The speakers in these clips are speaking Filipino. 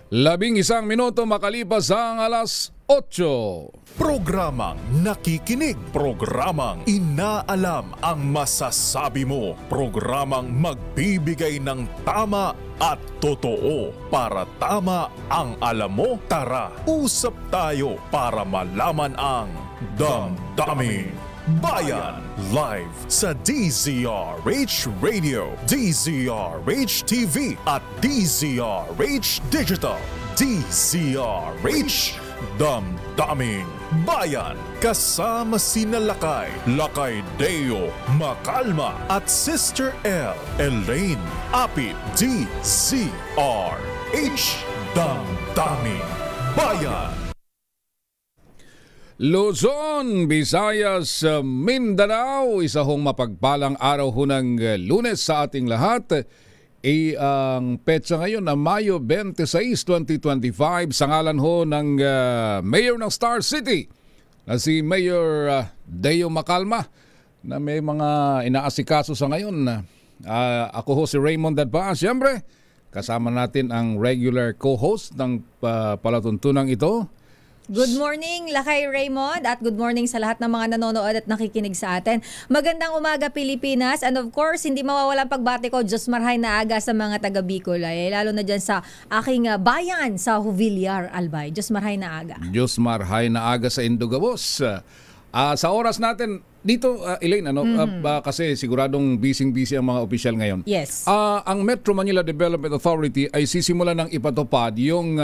11 makalipas ang alas 8. Programang nakikinig, programang inaalam ang masasabi mo, programang magbibigay ng tama at totoo. Para tama ang alam mo, tara, usap tayo para malaman ang Damdamin Bayan. Live sa DZRH Radio, DZRH TV at DZRH Digital. DZRH Damdamin Bayan. Kasama sina Lakay Deo Macalma at Sister L Elaine Apit. DZRH Damdamin Bayan. Luzon, Visayas, Mindanao, isa hong mapagpalang araw ho ng Lunes sa ating lahat. Ang petsa ngayon na Mayo 26, 2025 sa ngalan ho ng Mayor ng Star City na si Mayor Deo Macalma na may mga inaasikaso sa ngayon. Ako ho si Raymond Dadpa. Siyempre, kasama natin ang regular co-host ng palatuntunang ito. Good morning, Lakay Raymond, at good morning sa lahat ng mga nanonood at nakikinig sa atin. Magandang umaga, Pilipinas, and of course, hindi mawawala pagbati ko, Diyos marhay na aga sa mga taga Bicol, lalo na dyan sa aking bayan sa Juvillar, Albay. Diyos marhay na aga. Diyos marhay na aga sa Indogabos. Sa oras natin, dito, Elaine, kasi siguradong busy-busy ang mga opisyal ngayon. Yes. Ang Metro Manila Development Authority ay sisimula ng ipatupad yung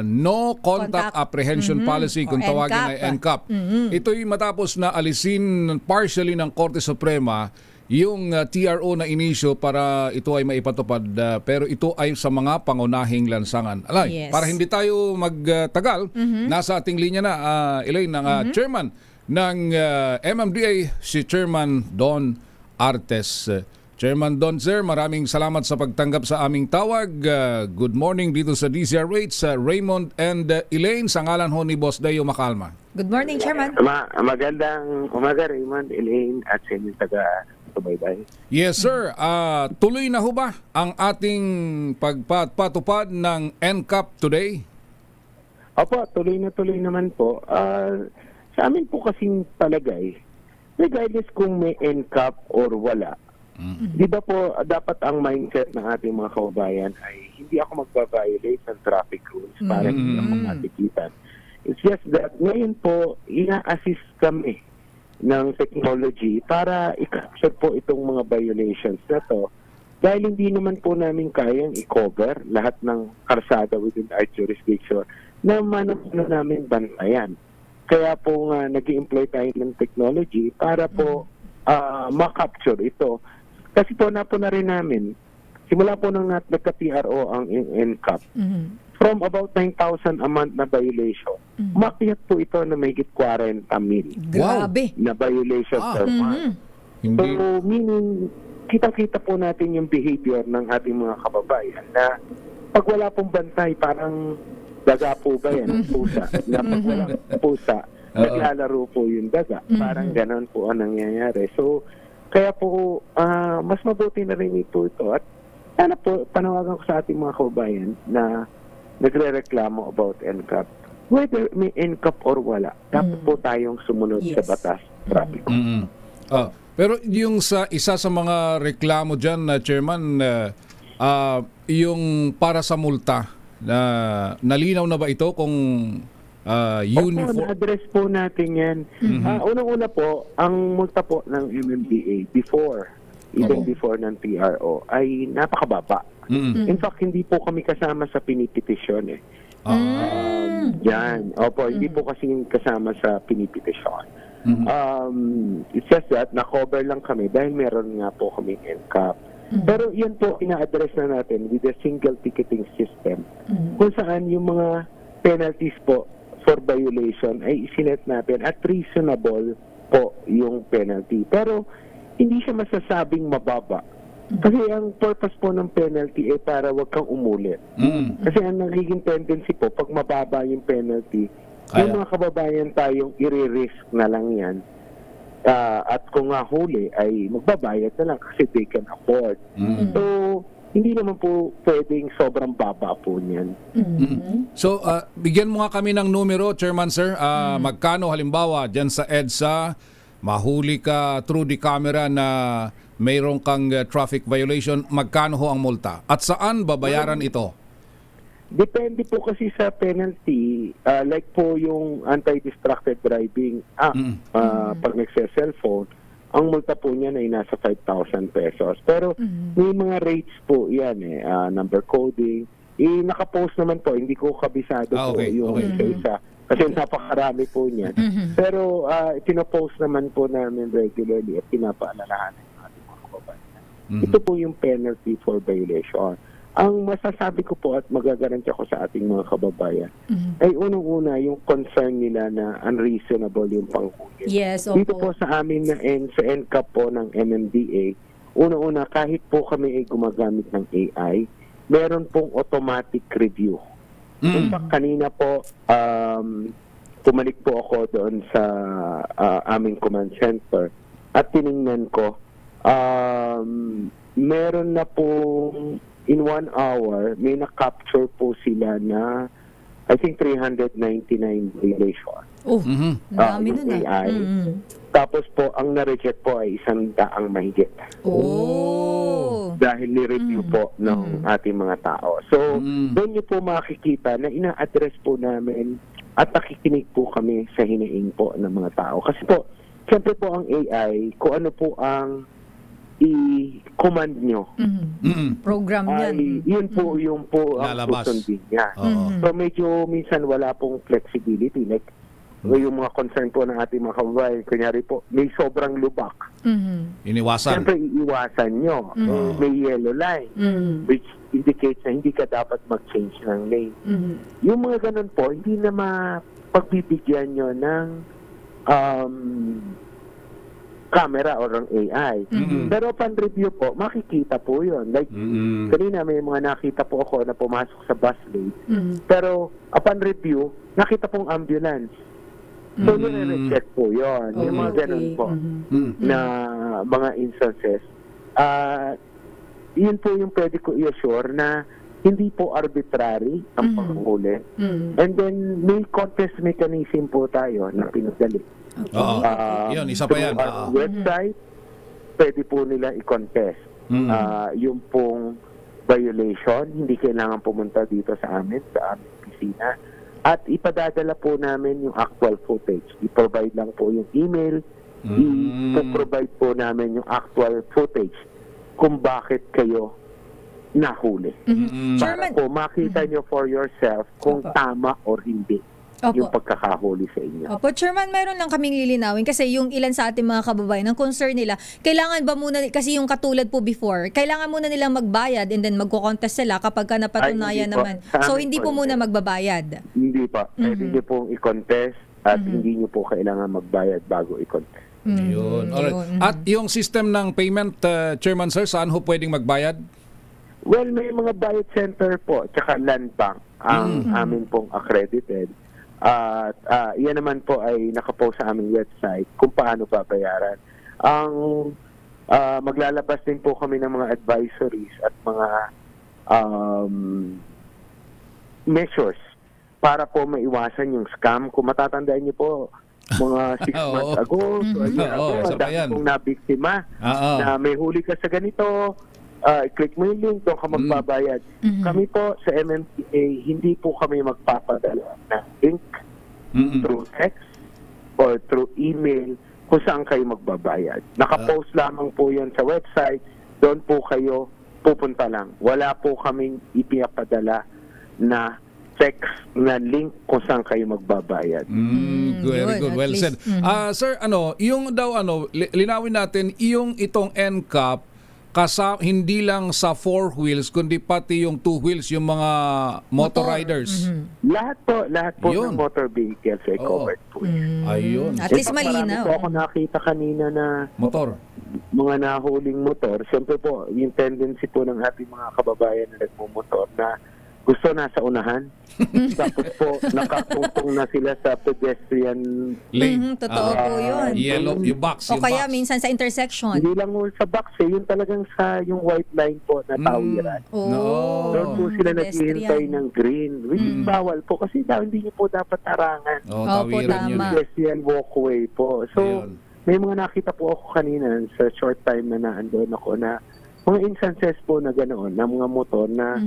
No Contact Apprehension Policy, kung tawagin ay NCAP. Ito'y matapos na alisin partially ng Korte Suprema yung TRO na inisyo para ito ay maipatupad, pero ito ay sa mga pangunahing lansangan. Alay, Yes. para hindi tayo magtagal, nasa ating linya na, Elaine, ng chairman ng MMDA, si Chairman Don Artes. Chairman Don, sir, maraming salamat sa pagtanggap sa aming tawag. Good morning dito sa DZRH, Raymond and Elaine, sa ngalan ho ni Boss Deo Macalma. Good morning, Chairman. Magandang umaga, Raymond, Elaine, at sa inyong taga-subaybay. Yes, sir. Tuloy na ho ba ang ating pagpatupad ng NCAP today? Opo, tuloy naman po. Sa amin po kasing palagay, regardless kung may NCAP or wala, di ba po dapat ang mindset ng ating mga kababayan ay hindi ako magbabiolate ng traffic rules para hindi ako matikitan. It's just that ngayon po, ina-assist kami ng technology para i-capture po itong mga violations na to dahil hindi naman po namin kayang i-cover lahat ng karsada within our jurisdiction na mano-mano namin bantayan. Kaya po nga nag-i-employ tayo ng technology para po ma-capture ito. Kasi po na rin namin, simula po nang nagka-TRO ang NCAP, from about 9,000 a month na violation, makiat po ito na may 40 mil. Grabe. Na violation per month. So, meaning, kitang-kita po natin yung behavior ng ating mga kababayan na pag wala pong bantay, parang daga po ba yan? Pusa. Na pag walang pusa, naglalaro po yung daga. Parang ganon po ang nangyayari. So, kaya po, mas mabuti na rin ito. At sana po, panawagan ko sa ating mga kababayan na nagre-reklamo about NCAP. Whether may NCAP or wala, dapat po tayong sumunod sa batas traffic. Pero yung isa sa mga reklamo dyan, Chairman, yung para sa multa, nalinaw na ba ito kung uniform? Opo, na-address po natin yan. Unang-una po, ang multa po ng MMDA before ng TRO ay napakababa. In fact, hindi po kami kasama sa pinipetisyon yan. Opo, hindi po kasi kasama sa pinipetisyon. It's just that na-cover lang kami dahil meron nga po kaming NCAP. Pero yan po, ina-address na natin with a single ticketing system kung saan yung mga penalties po for violation ay isinet natin at reasonable po yung penalty. Pero hindi siya masasabing mababa. Kasi ang purpose po ng penalty ay para wag kang umulit. Kasi ang nagiging tendency po, pag mababa yung penalty, yung mga kababayan tayong i-risk na lang yan. At kung nga huli ay magbabayad na lang kasi they can afford. So, hindi naman po pwedeng sobrang baba po niyan. So, bigyan mo nga kami ng numero, Chairman Sir. Magkano halimbawa dyan sa EDSA, mahuli ka through the camera na mayroon kang traffic violation, magkano ho ang multa? At saan babayaran ito? Depende po kasi sa penalty, like po yung anti-distracted driving pag nagse-cellphone, ang multa po niyan ay nasa 5,000 pesos. Pero may mga rates po yan number coding. Nakapost naman po, hindi ko kabisado po yung isa-isa. Kasi napakarami po niyan. Pero pinopost naman po namin regularly at pinapaalalahanan ng ating mga kababayan. Ito po yung penalty for violation. Ang masasabi ko po at magagarantiya ko sa ating mga kababayan ay unang-una yung concern nila na unreasonable yung panghuli. Yes, Dito po sa amin na sa NCAP po ng MMDA, unang-una kahit po kami ay gumagamit ng AI, meron pong automatic review. In fact, kanina po, pumalik po ako doon sa aming command center at tiningnan ko, meron na pong in 1 hour, may na-capture po sila na I think 399 violation. Dami nun AI. Tapos po, ang na-reject po ay 100 mahigit. Dahil ni-review po ng ating mga tao. So, doon nyo po makikita na ina-address po namin at nakikinig po kami sa hinaing po ng mga tao. Kasi po, siyempre po ang AI, kung ano po ang i-command nyo. Program yan. Yun po yung po ang susundin niya. So medyo minsan wala pong flexibility. Like, yung mga concern po ng ating mga kababayan, kunyari po, may sobrang lubak. Iniwasan. Siyempre, iiwasan nyo. May yellow line, which indicates na hindi ka dapat mag-change ng lane. Yung mga ganun po, hindi na mapagbibigyan nyo ng camera or ang AI. Pero upon review po, makikita po yun. Like, kanina may mga nakita po ako na pumasok sa bus lane. Pero upon review, nakita pong ambulance. So, nire-reject po yun. Yung mga ganun po na mga instances. Yun po yung pwede ko i-assure na hindi po arbitrary ang panghuli. And then, may contest mechanism po tayo na pinadali. Yun, isa pa yan. Website, pwede po nila i-contest. Yung pong violation, hindi kailangan pumunta dito sa amin, sa aming opisina. At ipadadala po namin yung actual footage. I-provide lang po yung email, i-provide po namin yung actual footage kung bakit kayo nahuli. Para po makita nyo for yourself kung tama or hindi yung pagkakahuli sa inyo. Opo, Chairman, meron lang kaming lilinawin kasi yung ilan sa ating mga kababayan, ang concern nila, kailangan ba muna, kasi yung katulad po before, kailangan muna nilang magbayad and then magko-contest sila kapag ka napatunayan naman. So, hindi po muna magbabayad? Hindi pa. Pwede nyo pong i-contest at hindi nyo po kailangan magbayad bago i-contest. Yun. Alright. At yung system ng payment, Chairman Sir, saan ho pwedeng magbayad? Well, may mga bayad center po, tsaka land bank ang amin pong accredited. At yan naman po ay nakapost sa aming website kung paano babayaran. Ang maglalabas din po kami ng mga advisories at mga measures para po maiwasan yung scam. Kung matatandaan niyo po, mga 6 months ago, dahil pong nabiktima na may huli ka sa ganito, click mo yung link, doon ka magbabayad. Kami po sa MMDA, hindi po kami magpapadala ng link through text or through email kung saan kayo magbabayad. Nakapost lamang po yan sa website, doon po kayo pupunta lang. Wala po kaming ipiapadala na text na link kung saan kayo magbabayad. Very good. Well said. Sir, yung daw linawin natin, yung itong NCAP, hindi lang sa 4 wheels, kundi pati yung 2 wheels, yung mga motor riders. Lahat po ng motor vehicles ay covered po. Ayun. At least malinaw. Marami po ako nakita kanina na motor. Mga nahuling motor. Siyempre po, yung tendency po ng ating mga kababayan na nagmumotor na gusto nasa unahan. Tapos po, nakatungtong na sila sa pedestrian. Lane. Totoo po yun. Yellow, yung box. O Yung kaya box. minsan sa intersection. Hindi lang mo sa box yun talagang sa yung white line po na tawiran. Oh. Doon po sila pedestrian. naghihintay ng green, which is bawal po kasi hindi niyo po dapat tarangan. Oh, Opo, tawiran yun. tama. Pedestrian walkway po. So, Ayun. may mga nakita po ako kanina sa short time na naandun ako na mga instances po na ganoon, na mga motor na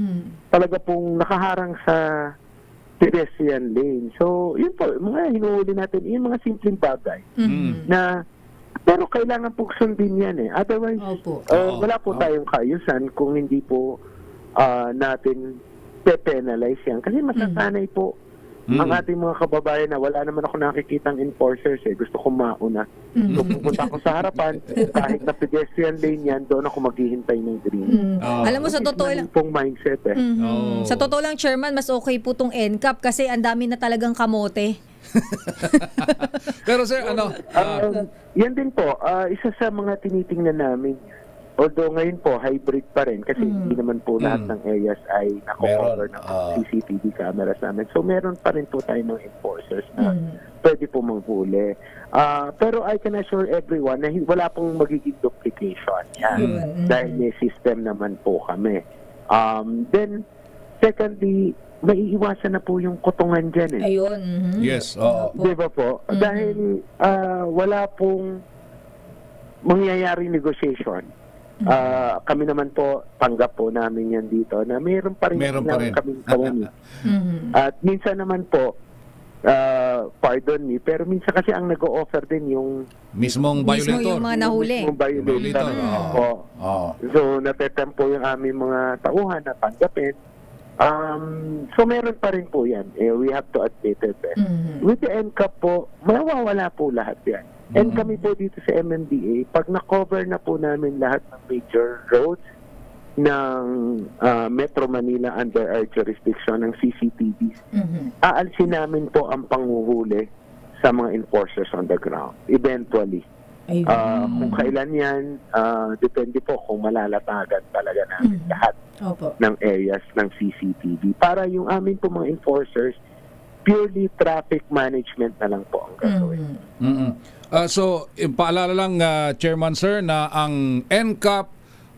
talaga pong nakaharang sa pedestrian lane. So, yun po, mga hinuhuli natin, yung mga simpleng bagay na pero kailangan po sundin yan eh. Otherwise, Opo. wala po tayong kaayusan kung hindi po natin pe-penalize yan. Kasi masasanay po ang ating mga kababayan na wala naman ako nakikitang enforcers eh. Gusto kong mauna. So, pupunta ako sa harapan, kahit na pedestrian lane yan, doon ako maghihintay ng green. Alam mo, sa totoo lang, Pong mindset eh. Oh. sa totoo lang, Chairman, mas okay po tong NCAP kasi ang dami na talagang kamote. Pero sir, Yan din po, isa sa mga tinitingnan namin. Although ngayon po, hybrid pa rin kasi hindi naman po lahat ng areas ay nako-cover ng CCTV cameras namin. So meron pa rin po tayo ng enforcers na pwede po manghuli. Pero I can assure everyone na wala pong magiging duplication. Yan. Dahil may system naman po kami. Then, secondly, maiiwasan na po yung kotongan dyan eh. Ayun. yes. Oo. Di ba po? Dahil wala pong mangyayari negotiation. Kami naman po, tanggap po namin yan dito na mayroon pa rin kaming kawani. At minsan naman po, pardon me, pero minsan kasi ang nag-o-offer din yung Mismong violator. Mismo yung mga nahuli. mismong violator. Violator, Oo. So, natetempo yung aming mga tauhan na tanggapin. So, meron pa rin po yan. We have to admit it. With the NCAP po, mawawala po lahat yan. And kami po dito sa MMDA, pag na-cover na po namin lahat ng major roads ng Metro Manila under our jurisdiction ng CCTVs, aalsin namin po ang panghuhuli sa mga enforcers on the ground. Eventually. Kung kailan yan, depende po kung malalatagan talaga namin lahat ng areas ng CCTV. Para yung amin po mga enforcers, purely traffic management na lang po ang gagawin. So, paalala lang, Chairman Sir, na ang NCAP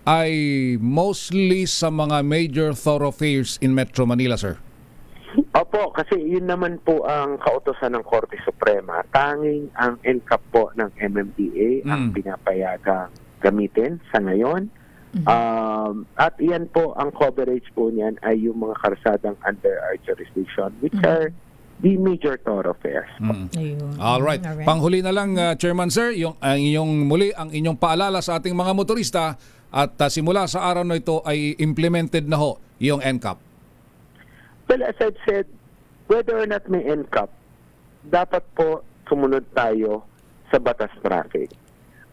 ay mostly sa mga major thoroughfares in Metro Manila, sir. Opo, kasi yun naman po ang kautosan ng Korte Suprema. Tanging ang NCAP po ng MMDA ang pinapayagang gamitin sa ngayon. At iyan po, ang coverage po niyan ay yung mga karsadang under our jurisdiction, which are the major thoroughfares. Alright. Panghuli na lang, Chairman Sir, ang inyong paalala sa ating mga motorista at simula sa araw na ito ay implemented na ho yung NCAP. Well, as I've said, whether or not may NCAP, dapat po sumunod tayo sa batas traffic.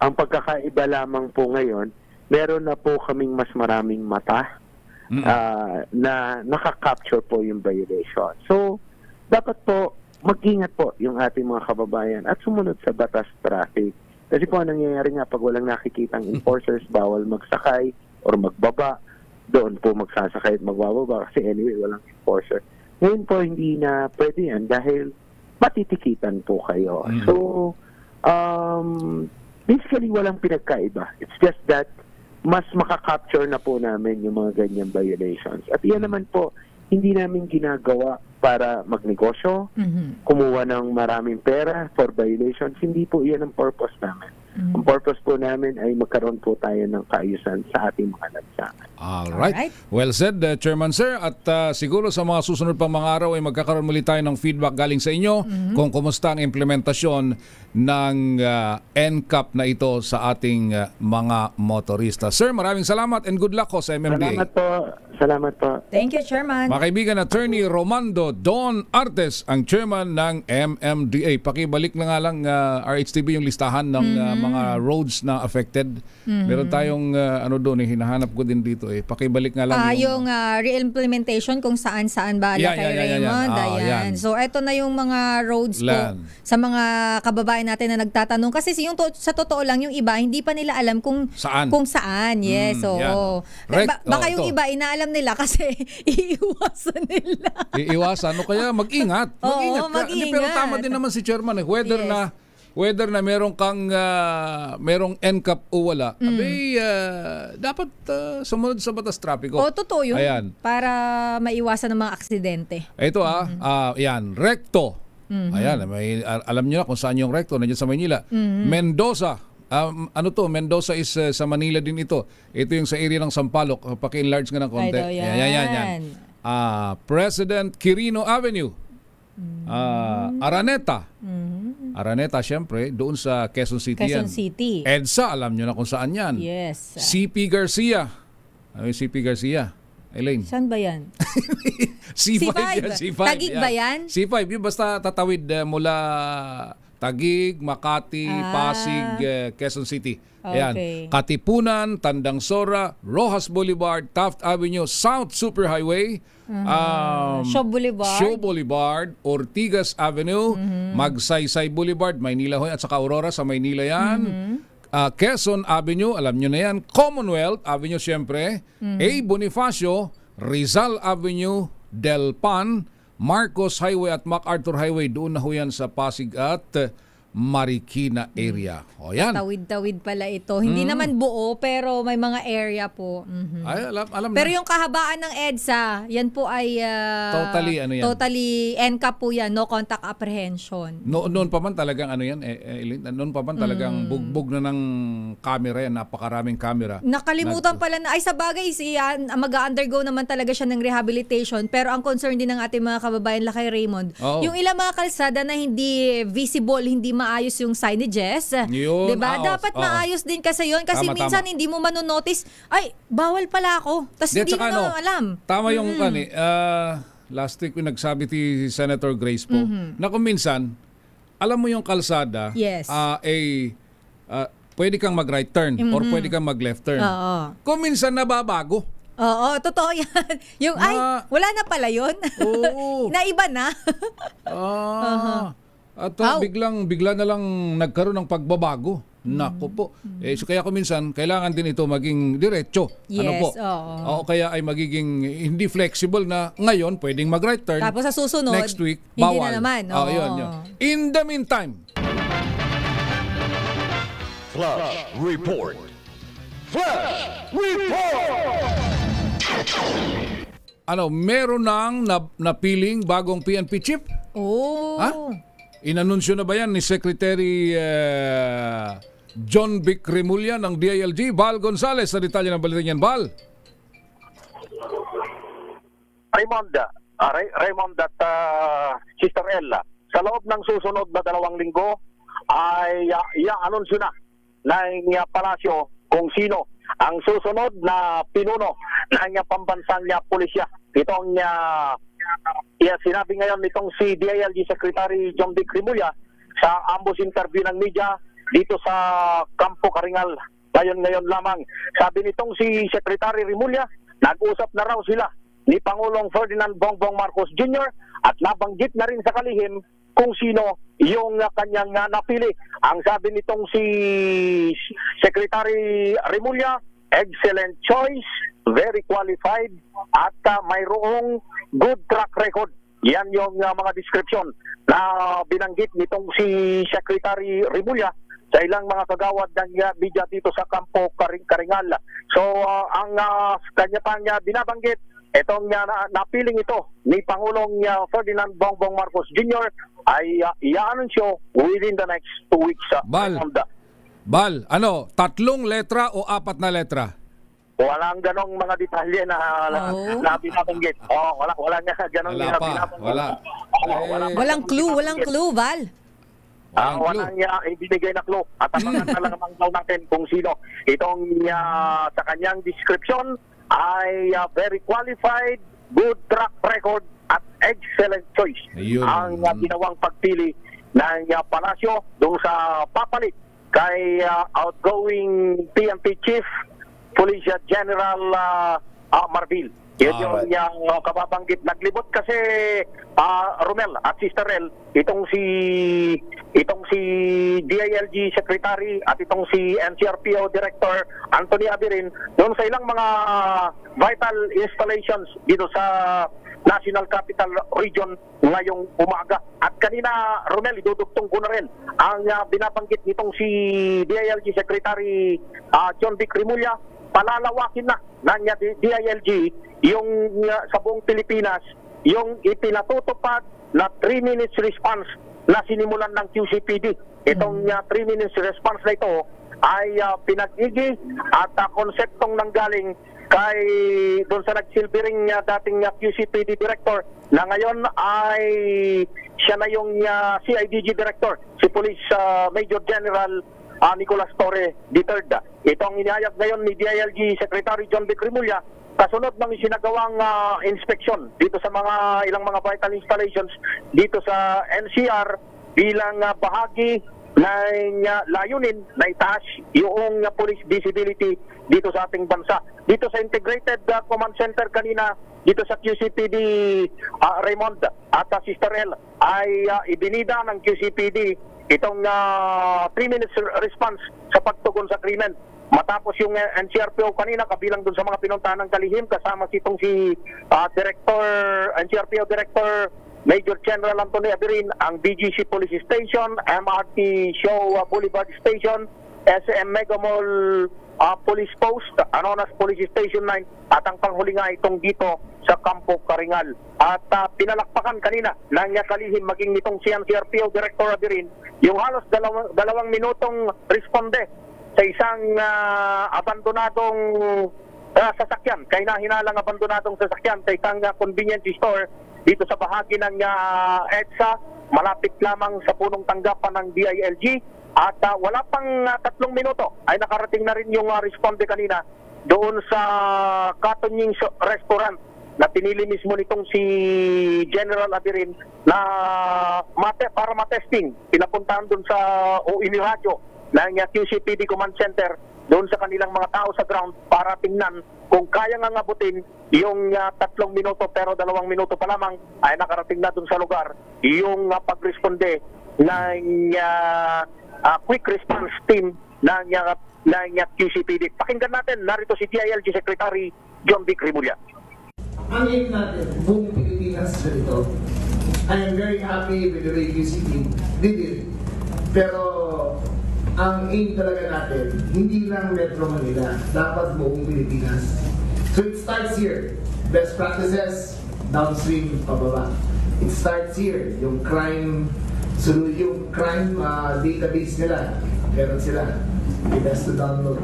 Ang pagkakaiba lamang po ngayon, meron na po kaming mas maraming mata na nakaka-capture po yung violation. So, dapat po mag-ingat po yung ating mga kababayan at sumunod sa batas traffic. Kasi po ang nangyayari nga pag walang nakikitang enforcers, bawal magsakay or magbaba, doon po magsasakay at magbababa kasi anyway walang enforcer. Ngayon po hindi na pwede yan dahil matitikitan po kayo. So, basically walang pinagkaiba. It's just that mas makakapture na po namin yung mga ganyang violations. At iyan naman po, hindi namin ginagawa para magnegosyo, kumuha ng maraming pera for violations. Hindi po iyan ang purpose namin. Ang purpose po namin ay magkaroon po tayo ng kaayusan sa ating mga lansangan. Alright. Well said, Chairman Sir. At siguro sa mga susunod pang mga araw ay magkakaroon muli tayo ng feedback galing sa inyo kung kumusta ang implementasyon ng NCAP na ito sa ating mga motorista. Sir, maraming salamat and good luck ho sa MMDA. Salamat po. Salamat po. Thank you, Chairman. Mga kaibigan, Attorney Romando Don Artes, ang chairman ng MMDA. Pakibalik na nga lang, RHTV, yung listahan ng mga roads na affected. Meron tayong doon, hinahanap ko din dito. Pakibalik nga lang yung re-implementation kung saan-saan ba kay Raymond. Ayan. So, eto na yung mga roads po sa mga kababayan natin na nagtatanong. Kasi yung sa totoo lang, yung iba, hindi pa nila alam kung saan. Yes. So, baka yung iba, inaalam alam nila kasi iiwasan nila. Iiwasan. No, kaya mag-ingat. Oo, Mag-ingat ka. mag-ingat. Pero tama din naman si Chairman. Whether Yes. na meron kang merong NCAP o wala, dapat sumunod sa batas trapiko. O, totoo yun. Ayan. Para maiwasan ng mga aksidente. Ito yan, Recto. Ayan, alam niyo na kung saan yung Recto, nandiyan sa Maynila. Mendoza. Mendoza is sa Manila din ito. Ito yung sa area ng Sampaloc. Paki-enlarge nga ng konti. Ito, yan. Yan. President Quirino Avenue. Araneta. Araneta, syempre, doon sa Quezon City yan. Quezon City. EDSA, alam nyo na kung saan yan. Yes. CP Garcia. Ano yung CP Garcia? Elaine. Saan ba yan? C5 C5. yan, C5. Tagig ba yan? C5, yung basta tatawid mula Tagig, Makati, Pasig, Quezon City. Ayan. Okay. Katipunan, Tandang Sora, Rojas Boulevard, Taft Avenue, South Superhighway, Shaw Boulevard. Shaw Boulevard, Ortigas Avenue, Magsaysay Boulevard, Maynila ho, at saka Aurora sa Maynila yan. Quezon Avenue, alam nyo na yan. Commonwealth Avenue, syempre. A. Bonifacio, Rizal Avenue, Del Pan, Marcos Highway at MacArthur Highway. Doon na ho yan sa Pasig at Marikina area. O yan. Tawid-tawid pala ito. Hindi naman buo, pero may mga area po. Ay, alam Pero na. yung kahabaan ng EDSA, yan po ay Totally, ano yan? Totally NCAP po yan, no contact apprehension. Noon pa man talagang ano yan, Eileen, noon pa man talagang bugbog na ng camera yan, napakaraming camera. Nakalimutan pala na, ay sa bagay, mag-undergo naman talaga siya ng rehabilitation, pero ang concern din ng ating mga kababayan Lakay Raymond, Oo. yung ilang mga kalsada na hindi visible, hindi maayos yung signages, Yun, diba? Dapat oo. maayos din kasi yun, kasi Tama, minsan tama. hindi mo manonotice, ay, bawal pala ako, tapos Di, at hindi saka mo alam. Tama yung last week yung nagsabi si Senator Grace po, na kung minsan, alam mo yung kalsada, Yes. pwede kang mag-right turn or pwede kang mag-left turn. Oo. Kung minsan nababago. Oo, totoo yan. Yung, wala na pala yun. Oo. Naiba na. At Ow. bigla na lang nagkaroon ng pagbabago. Nako po. So kaya kung minsan, kailangan din ito maging diretso. Ano Yes, po? oo. O kaya ay magiging hindi flexible na ngayon pwedeng mag-right turn. Tapos sa susunod, next week, hindi bawal. na naman. Oh, Oo. yun. In the meantime, Flash Report. Flash Report! meron nang napiling bagong PNP chief? Oh. Ha? Inanunsyo na ba yan ni Secretary John Vic Remulla ng DILG? Val Gonzales, sa detalye ng balitan yan, Val. Raymond at Sister Ella, sa loob ng susunod na 2 linggo ay i-anunsyo na ng palasyo kung sino ang susunod na pinuno ng pambansang pulisya. Itong sinabi ngayon nitong si DILG Secretary John Vic Remulla sa ambos interview ng media dito sa Campo Karingal. Ngayon lamang. Sabi nitong si Secretary Remulla, nag-usap na raw sila ni Pangulong Ferdinand Bongbong Marcos Jr. at nabanggit na rin sa kalihim kung sino yung kanyang napili. Ang sabi nitong si Secretary Remulla, excellent choice, very qualified, at mayroong good track record. Yan yung mga description na binanggit nitong si Secretary Remulla sa ilang mga kagawad ng media dito sa Campo Karingal. So ang kanya pang binabanggit, itong napiling ito ni Pangulong Ferdinand Bongbong Marcos Jr. ay i-anunsyo within the next 2 weeks. Bal, 3 letra o 4 na letra? Walang ganong mga detalye na binabanggit. Wala nga ganong Wala pa, binabanggit. wala. Walang clue, Val. Walang ibinigay na clue. At abangan talaga daw natin kung sino. Itong sa kanyang description ay very qualified, good track record, at excellent choice. Ayun. Ang ginawang pagpili ng palasyo doon sa papalit kay outgoing PNP Chief Police General Marbil. Yun yung kababanggit. Naglibot kasi Romel at Sister El, itong si DILG Secretary at itong si NCRPO Director Anthony Abirin doon sa ilang mga vital installations dito sa National Capital Region ngayong umaga. At kanina, Romel, idudugtong ko na rin ang binabanggit nitong si DILG Secretary John Vic Rimulya. Palalawakin na ng DILG yung sa buong Pilipinas, yung ipinatutupad na 3 minutes response na sinimulan ng QCPD. Itong 3 minutes response na ito ay pinag-igi at konseptong nanggaling kay doon sa nagsilbing dating QCPD Director na ngayon ay siya na yung CIDG Director, si Police Major General Nicolas Torre III. Ito ang inihayag ngayon ni DILG Secretary John Vic Rimulya kasunod ng isinagawang inspeksyon dito sa ilang mga vital installations dito sa NCR bilang bahagi ng layunin na itaas yung police visibility dito sa ating bansa. Dito sa Integrated Command Center kanina, dito sa QCPD Raymond at Sister El ay ibinida ng QCPD itong 3 minutes response sa pagtugon sa krimen. Matapos yung NCRPO kanina, kabilang dun sa mga pinuntahan ng kalihim, kasama itong si NCRPO Director Major General Anthony Abirin, ang BGC Police Station, MRT Show Boulevard Station, SM Mega Mall Police Post, Anonas Police Station 9, at ang panghuli nga itong dito sa Campo Karingal. At pinalakpakan kanina ng kalihim maging nitong si NCRPO Director Abirin yung halos dalawang minutong responde sa isang abandonadong sasakyan, kahina-hinalang abandonadong sasakyan sa isang convenience store dito sa bahagi ng EDSA, malapit lamang sa punong tanggapan ng DILG. At wala pang 3 minuto ay nakarating na rin yung responde kanina doon sa Katunying Restaurant na pinili mismo nitong si General Abirin na para matesting. Pinapuntahan doon sa inirradyo ng QCPD Command Center doon sa kanilang mga tao sa ground para tingnan kung kaya nga ngabutin yung 3 minuto, pero 2 minuto pa lamang ay nakarating na doon sa lugar yung pagresponde ng quick response team ng QCPD. Pakinggan natin, narito si DILG Secretary John Vic Rimulya. Ang aim natin, buong Pilipinas dito, I am very happy with the way QCPD did it. Pero ang aim talaga natin, hindi lang Metro Manila, dapat buong Pilipinas. So it starts here. Best practices, downstream, pababa. It starts here. Yung crime database nila, meron sila. It has to download.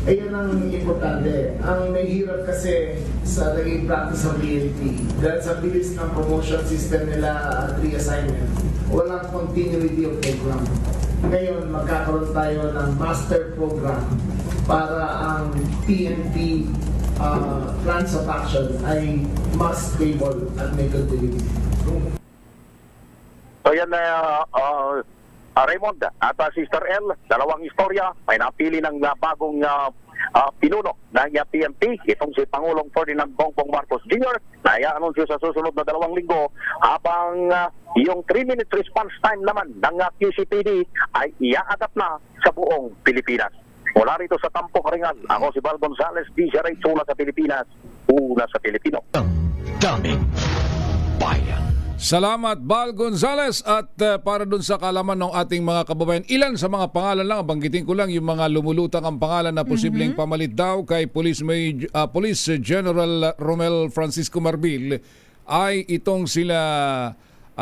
Ayun ang importante. Ang mahirap kasi sa naging practice ng PNP, dahil sa bilis ng promotion system nila at reassignment, walang continuity of program. Ngayon, magkakaroon tayo ng master program para ang PNP plans of action ay mas stable at may continuity. So yan Raymond at Sister El, dalawang istorya ay napili ng bagong pinuno ng PNP, itong si Pangulong Ferdinand Bongbong Marcos Jr. na i-anunsyo sa susunod na 2 linggo, habang yung 3 minutes response time naman ng QCPD ay i-adapt na sa buong Pilipinas. Mula rito sa Campo Karingal, ako si Val Gonzales, DZRH, una sa Pilipinas, una sa Pilipino. Daming bayan. Salamat, Val Gonzales. At para dun sa kalaman ng ating mga kababayan, ilan sa mga pangalan lang, banggitin ko lang yung mga lumulutang ang pangalan na posibleng pamalit daw kay Police General Romel Francisco Marbil ay itong sila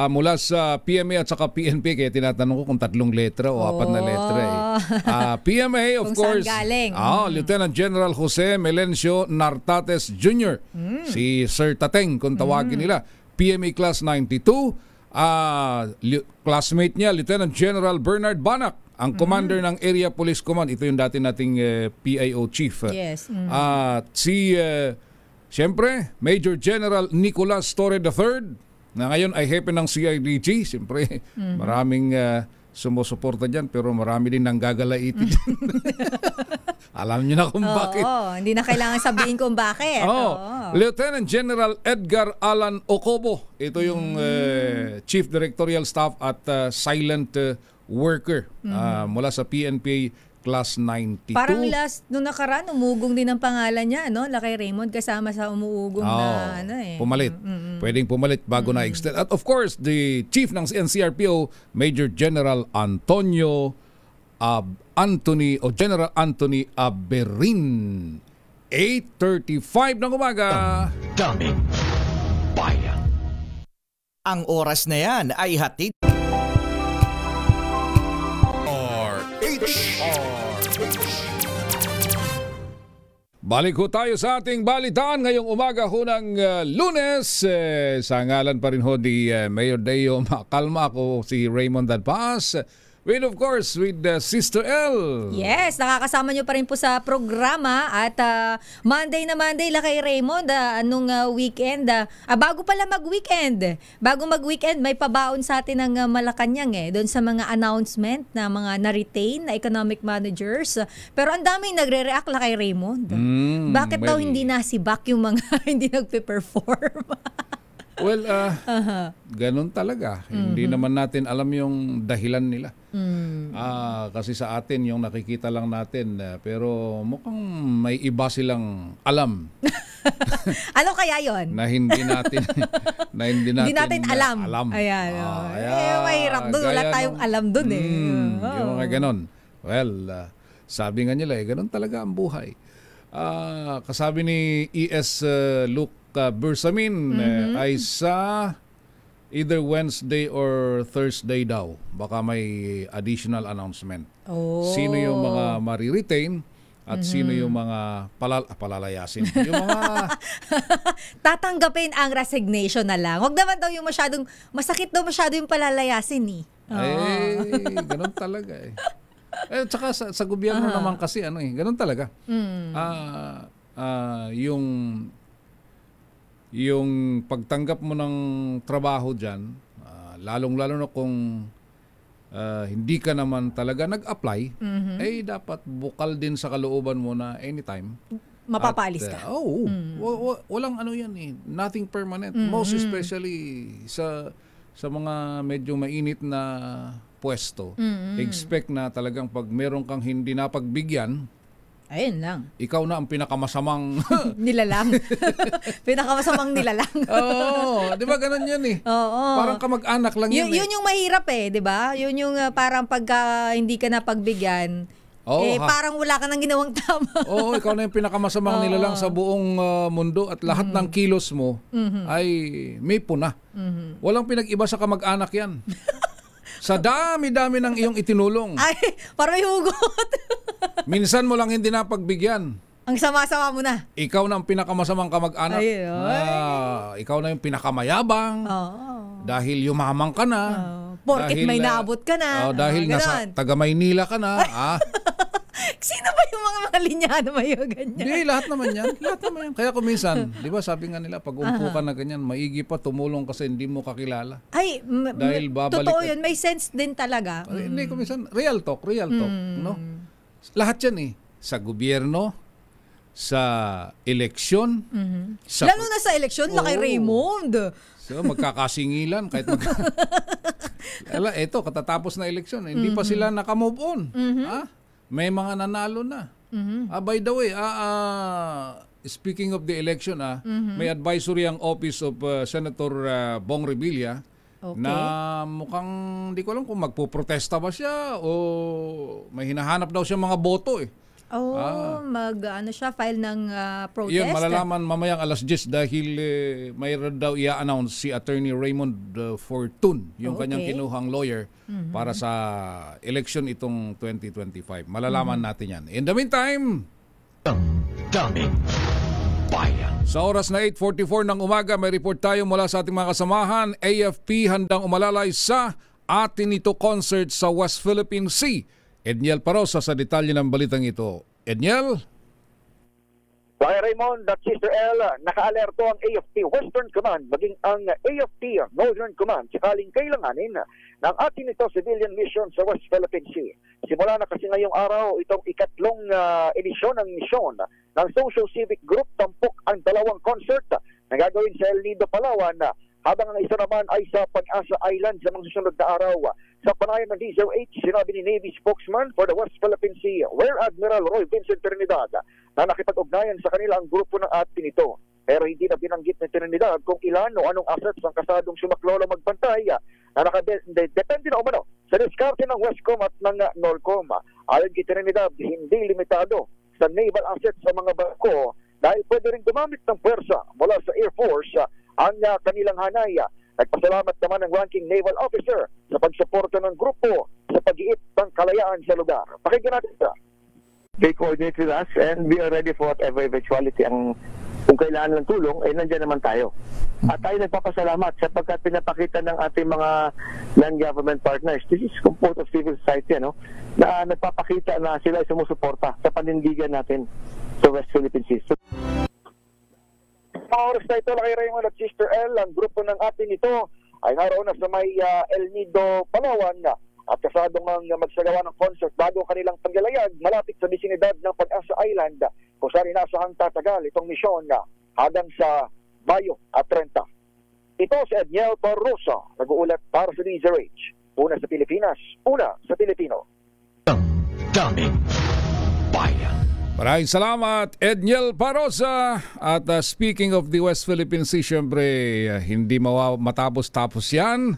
mula sa PMA at saka PNP. Kaya tinatanong ko kung 3 letra o 4 na letra PMA, of kung course, Lieutenant General Jose Melencio Nartates Jr. Si Sir Tateng kung tawagin nila. PMA Class 92, classmate niya, Lieutenant General Bernard Banak, ang commander ng Area Police Command. Ito yung dati nating PIO chief. Yes. Siyempre, Major General Nicolas Torre III, na ngayon ay hepe ng CIDG. Siyempre, maraming sumusuporta dyan, pero marami din nang gagalaitin. Alam niyo na kung bakit. Oo, hindi na kailangan sabihin kung bakit. Oh, Oo. Lieutenant General Edgar Alan Ocobo. Ito yung Chief Directorial Staff at Silent Worker mula sa PNP Class 92. Parang last, nung nakaraan, umugong din ang pangalan niya, no? Lakay Raymond, kasama sa umuugong na, pumalit. Pwedeng pumalit bago na-extend. At of course, the Chief ng NCRPO, Major General General Anthony Aberin. 8:35 ng umaga. Daming bayan. Ang oras na yan ay hatid Balik ho tayo sa ating balitaan ngayong umaga ho ng Lunes. Sa ngalan pa rin ho ni Mayor Deo Makalma, ako si Raymond Dadpas. With of course, with Sister L. Yes, nakakasama nyo pa rin po sa programa at Monday na Monday Lakay Raymond, anong weekend? Bago pala mag-weekend, may pabaon sa atin ng Malacanang doon sa mga announcement na mga na-retain na economic managers. Pero ang daming nagre-react Lakay Raymond. Bakit daw hindi nasibak yung mga hindi nagpe-perform? Well, ganun talaga. Hindi naman natin alam yung dahilan nila. Kasi sa atin, yung nakikita lang natin. Pero mukhang may iba silang alam. Ano kaya yon? Na hindi natin Hindi natin alam. Ayan. Mahirap doon. Wala tayong alam doon Yung mga ganun. Well, sabi nga nila, ganun talaga ang buhay. Kasabi ni E.S. Luke Bersamin ay sa either Wednesday or Thursday daw. Baka may additional announcement. Sino yung mga mariretain at sino yung mga palalayasin. Yung mga tatanggapin ang resignation na lang. Huwag naman daw yung masyadong, masakit daw masyado yung palalayasin ganun talaga tsaka sa gobyerno naman kasi ganun talaga. Yung pagtanggap mo ng trabaho dyan, lalong-lalo na kung hindi ka naman talaga nag-apply, dapat bukal din sa kalooban mo na anytime. Mapapaalis ka. Walang yan nothing permanent. Most especially sa mga medyo mainit na pwesto. Expect na talagang pag meron kang hindi napagbigyan, ayun lang. Ikaw na ang pinakamasamang nilalang. Pinakamasamang nilalang. Oo, 'di ba ganun 'yan Parang kamag-anak lang 'yan. Yun yung mahirap 'di ba? Yun yung parang pagka hindi ka napagbigyan, parang wala ka nang ginawang tama. Oo, ikaw na yung pinakamasamang nilalang sa buong mundo at lahat ng kilos mo ay may puna. Walang pinag-iba sa kamag-anak 'yan. Sa dami-dami ng iyong itinulong. Ay, parang may hugot. Minsan mo lang hindi napagbigyan. Ang sama-sama mo na. Ikaw na ang pinakamasamang kamag-anak. Ikaw na yung pinakamayabang. Dahil yumamang ka na. Porket may naabot ka na. Dahil nasa taga-Maynila ka na. Sino ba yung mga linyado may ganyan? Hindi, lahat naman yan. Kaya kung minsan, di ba sabi nga nila, pag umpo ka na ganyan, maigi pa tumulong kasi hindi mo kakilala. Ay, dahil babalik totoo yun. May sense din talaga. Hindi, kung minsan, real talk. No? Lahat yan sa gobyerno, sa eleksyon. Lalo na sa eleksyon, Lakay Raymond. So, magkakasingilan kahit eto, katatapos na eleksyon, hindi pa sila nakamove on. May mga nanalo na. By the way, speaking of the election, may advisory ang office of Senator Bong Revilla na mukhang hindi ko alam kung magpoprotesta ba siya o may hinahanap daw siya mga boto file ng protest. Yun, malalaman mamayang alas 10 dahil mayroon daw i-announce si Attorney Raymond Fortun, yung kanyang kinuhang lawyer para sa election itong 2025. Malalaman natin yan. In the meantime, Daming bayan. sa oras na 8:44 ng umaga, may report tayo mula sa ating mga kasamahan. AFP handang umalalay sa Atinito concert sa West Philippine Sea. Edniel Parosa sa detalye ng balitang ito. Edniel? Kaya Raymond at Sister L, naka-alerto ang AFP Western Command maging ang AFP Northern Command sakaling kailanganin ng ating ito civilian mission sa West Philippine Sea. Simula na kasi ngayong araw itong ikatlong edisyon ng misyon ng Social Civic Group. Tampok ang dalawang concert na gagawin sa El Nido, Palawan, habang ang isa naman ay sa Pag-asa Island sa mga susunod na araw. Sa panayam ng DZRH, sinabi ni Navy spokesman for the West Philippine Sea, Rear Admiral Roy Vincent Trinidad, na nakipag-ugnayan sa kanila ang grupo ng atin ito. Pero hindi na binanggit ni Trinidad kung ilan o anong assets ang kasadong sumaklolo magbantay na depende na umano sa diskarte ng Westcom at ng Norcom. Ayon kay Trinidad, hindi limitado sa naval assets sa mga barko dahil pwede rin gumamit ng puwersa mula sa Air Force ang kanilang hanay. Nagpasalamat naman ng ranking naval officer sa pagsuporta ng grupo sa pag-iit ng kalayaan sa lugar. Pakinggan natin ito. They coordinate with us and we are ready for whatever eventuality. Kung kailangan ng tulong, nandiyan naman tayo. At tayo nagpapasalamat sapagkat pinapakita ng ating mga non-government partners. This is composed of civil society, na nagpapakita na sila ay sumusuporta sa panindigan natin sa West Philippine Sea. Mga oras na ito, kay Raymond at Sister L, ang grupo ng atin ito ay naroon na sa may El Nido, Palawan, at kasadong magsagawa ng concert bago kanilang paglalayag malapit sa bisinidad ng Pag-asa Island, kung saan inasahang tatagal itong misyon hanggang sa Mayo at 30. Ito si Edniel Barroso, nag-uulat para sa DZRH. Una sa Pilipinas, una sa Pilipino. Damdamin Bayan. Maraming salamat, Edniel Parosa. At speaking of the West Philippine Sea, syempre hindi matapos-tapos yan.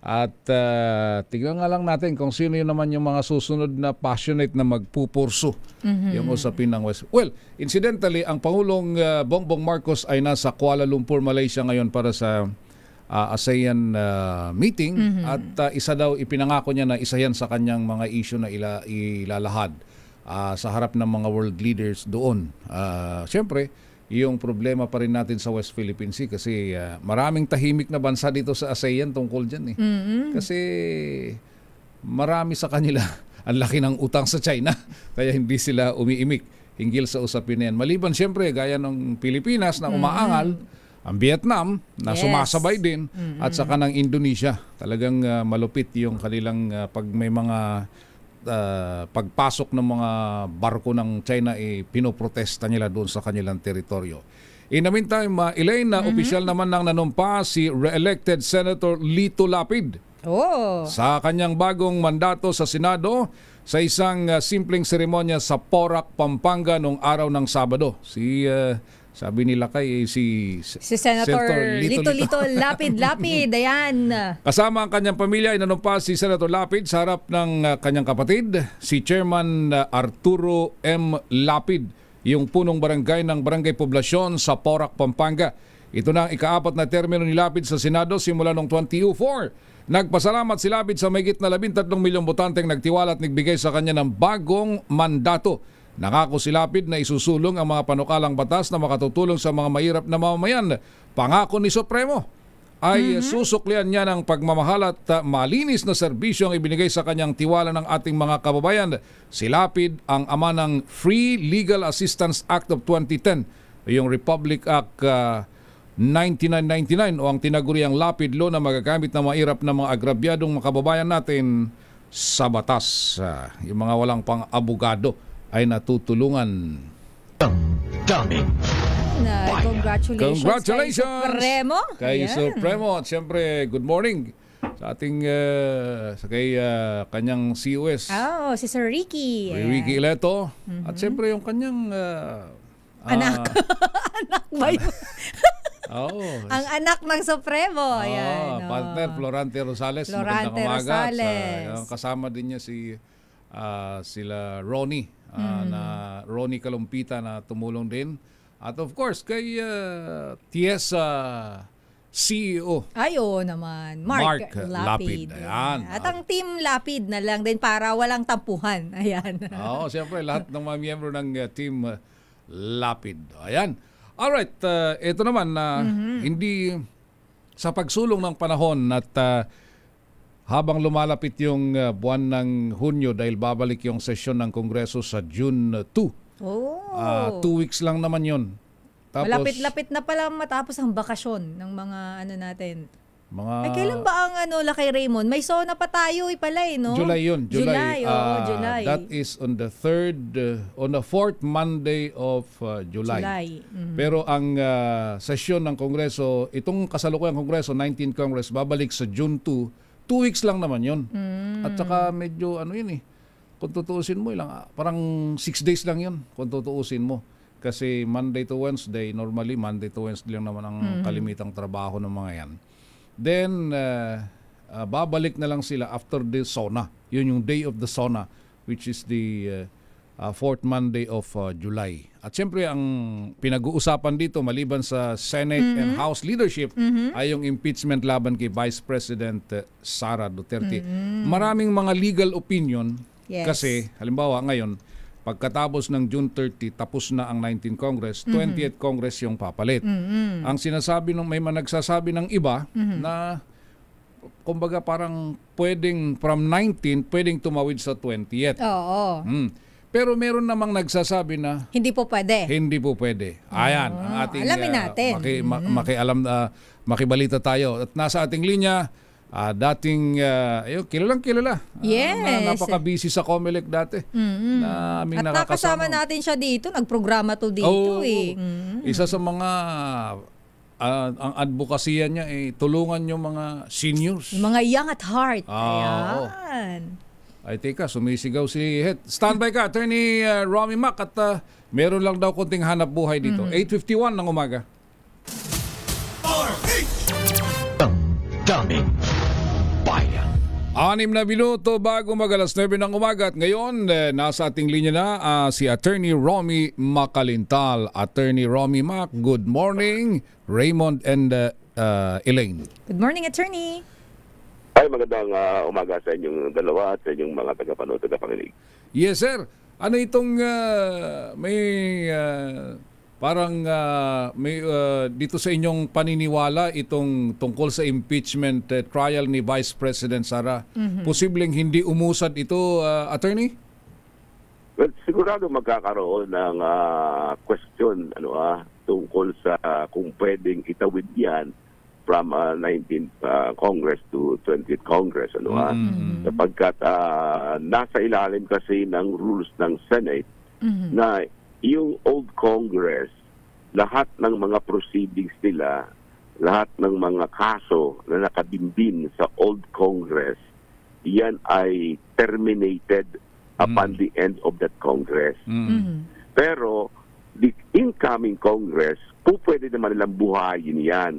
At tignan nga lang natin kung sino yun naman yung mga susunod na passionate na magpupurso yung usapin ng West. Well, incidentally, ang Pangulong Bongbong Marcos ay nasa Kuala Lumpur, Malaysia ngayon para sa ASEAN meeting. At isa daw, ipinangako niya na isa yan sa kanyang mga issue na ilalahad sa harap ng mga world leaders doon. Siyempre, yung problema pa rin natin sa West Philippine Sea kasi maraming tahimik na bansa dito sa ASEAN tungkol dyan. Kasi marami sa kanila ang laki ng utang sa China kaya hindi sila umiimik hinggil sa usapin na yan. Maliban siyempre gaya ng Pilipinas na umaangal, ang Vietnam na sumasabay din at saka ng Indonesia. Talagang malupit yung kanilang pag may mga pagpasok ng mga barko ng China pinoprotesta nila doon sa kanilang teritoryo. In the meantime, Elaine, opisyal naman nang nanumpa si re-elected Senator Lito Lapid sa kanyang bagong mandato sa Senado sa isang simpleng seremonya sa Porac, Pampanga noong araw ng Sabado. Sabi nila si Senator Lito Lapid. Ayan. Kasama ang kanyang pamilya, inanumpa si Senator Lapid sa harap ng kanyang kapatid, si Chairman Arturo M. Lapid, yung punong barangay ng Barangay Poblasyon sa Porac, Pampanga. Ito na ang ika-4 na termino ni Lapid sa Senado simula noong 2004. Nagpasalamat si Lapid sa mahigit na 13 milyong botanteng nagtiwala at nagbigay sa kanya ng bagong mandato. Nangako si Lapid na isusulong ang mga panukalang batas na makatutulong sa mga mahirap na mamamayan. Pangako ni Supremo ay susuklian niya ng pagmamahal at malinis na serbisyo ang ibinigay sa kanyang tiwala ng ating mga kababayan. Si Lapid ang ama ng Free Legal Assistance Act of 2010, yung Republic Act 9999 o ang tinaguriang Lapid Law na magagamit na mahirap na mga agrabyadong mga kababayan natin sa batas. Yung mga walang pang-abogado ay natutulungan. Damdamin Bayan. Congratulations kay Supremo. At siyempre, good morning sa ating kay kanyang COS. Si Sir Ricky. Ricky Ileto. At siyempre yung kanyang anak. Anak ba yun? Ang anak ng Supremo. Ayan, partner Florante Rosales. Magandang umaga. Kasama din niya sila Ronnie. Na Ronnie Kalumpita na tumulong din. At of course, kay Tiesa CEO. Naman. Mark Lapid. Ayan. At ang team Lapid na lang din para walang tampuhan. Ayan. Siyempre, lahat ng mga miyembro ng team Lapid. Ayan. Alright, ito naman na hindi sa pagsulong ng panahon at habang lumalapit yung buwan ng Hunyo dahil babalik yung sesyon ng Kongreso sa June 2, Oh. 2 weeks lang naman yun. Tapos, Malapit-lapit na pala matapos ang bakasyon ng mga natin. mga Ay, kailan ba ang Lakay Raymond? May SONA pa tayo pala no? July yun. July, July. That is on the on the 4th Monday of July. Pero ang sesyon ng Kongreso, itong kasalukuyang Kongreso, 19th Congress, babalik sa June 2. 2 weeks lang naman yun. At saka medyo yun kung tutuusin mo, parang 6 days lang yun kung tutuusin mo. Kasi Monday to Wednesday, normally Monday to Wednesday lang naman ang kalimitang trabaho ng mga yan. Then, babalik na lang sila after the SONA. Yun yung day of the SONA, which is the 4th Monday of July. At siyempre, ang pinag-uusapan dito, maliban sa Senate and House leadership, ay yung impeachment laban kay Vice President Sara Duterte. Maraming mga legal opinion kasi, halimbawa ngayon, pagkatapos ng June 30, tapos na ang 19th Congress, 20th Congress yung papalit. Ang sinasabi may nagsasabi ng iba na kumbaga parang pwedeng from 19, pwedeng tumawid sa 20th. Oo. Pero meron namang nagsasabi na hindi po pwede. Hindi po pwede. Ayan, ang ating alamin natin. Makibalita tayo. At nasa ating linya, dating kilalang-kilala. Yes. Napaka-busy sa Comelec dati. Na aming At nakasama natin siya dito. Nagprograma to dito Isa sa mga ang advokasya niya tulungan yung mga seniors. Mga young at heart. Ayan. Ay teka, sumisigaw si Het. Standby ka, Attorney Romy Mac, at meron lang daw konting hanap buhay dito. 8:51 ng umaga. Daming bayan. 6 na minuto bago mag-alas 9 ng umaga, at ngayon nasa ating linya na si Attorney Romy Macalintal. Attorney Romy Mac, good morning. Raymond and Elaine. Good morning, Attorney. Ay, magandang umaga sa inyong dalawa at sa inyong mga tagapanood at tagapakinig. Yes, sir. Ano itong may parang may dito sa inyong paniniwala itong tungkol sa impeachment trial ni Vice President Sara? Posibleng hindi umusad ito, Attorney? Well, sigurado magkakaroon ng question tungkol sa kung pwedeng itawid yan from 19th Congress to 20th Congress. Sapagkat nasa ilalim kasi ng rules ng Senate na yung old Congress, lahat ng mga proceedings nila, lahat ng mga kaso na nakabimbin sa old Congress, yan ay terminated upon the end of that Congress. Pero the incoming Congress, pwede naman nilang buhayin yan.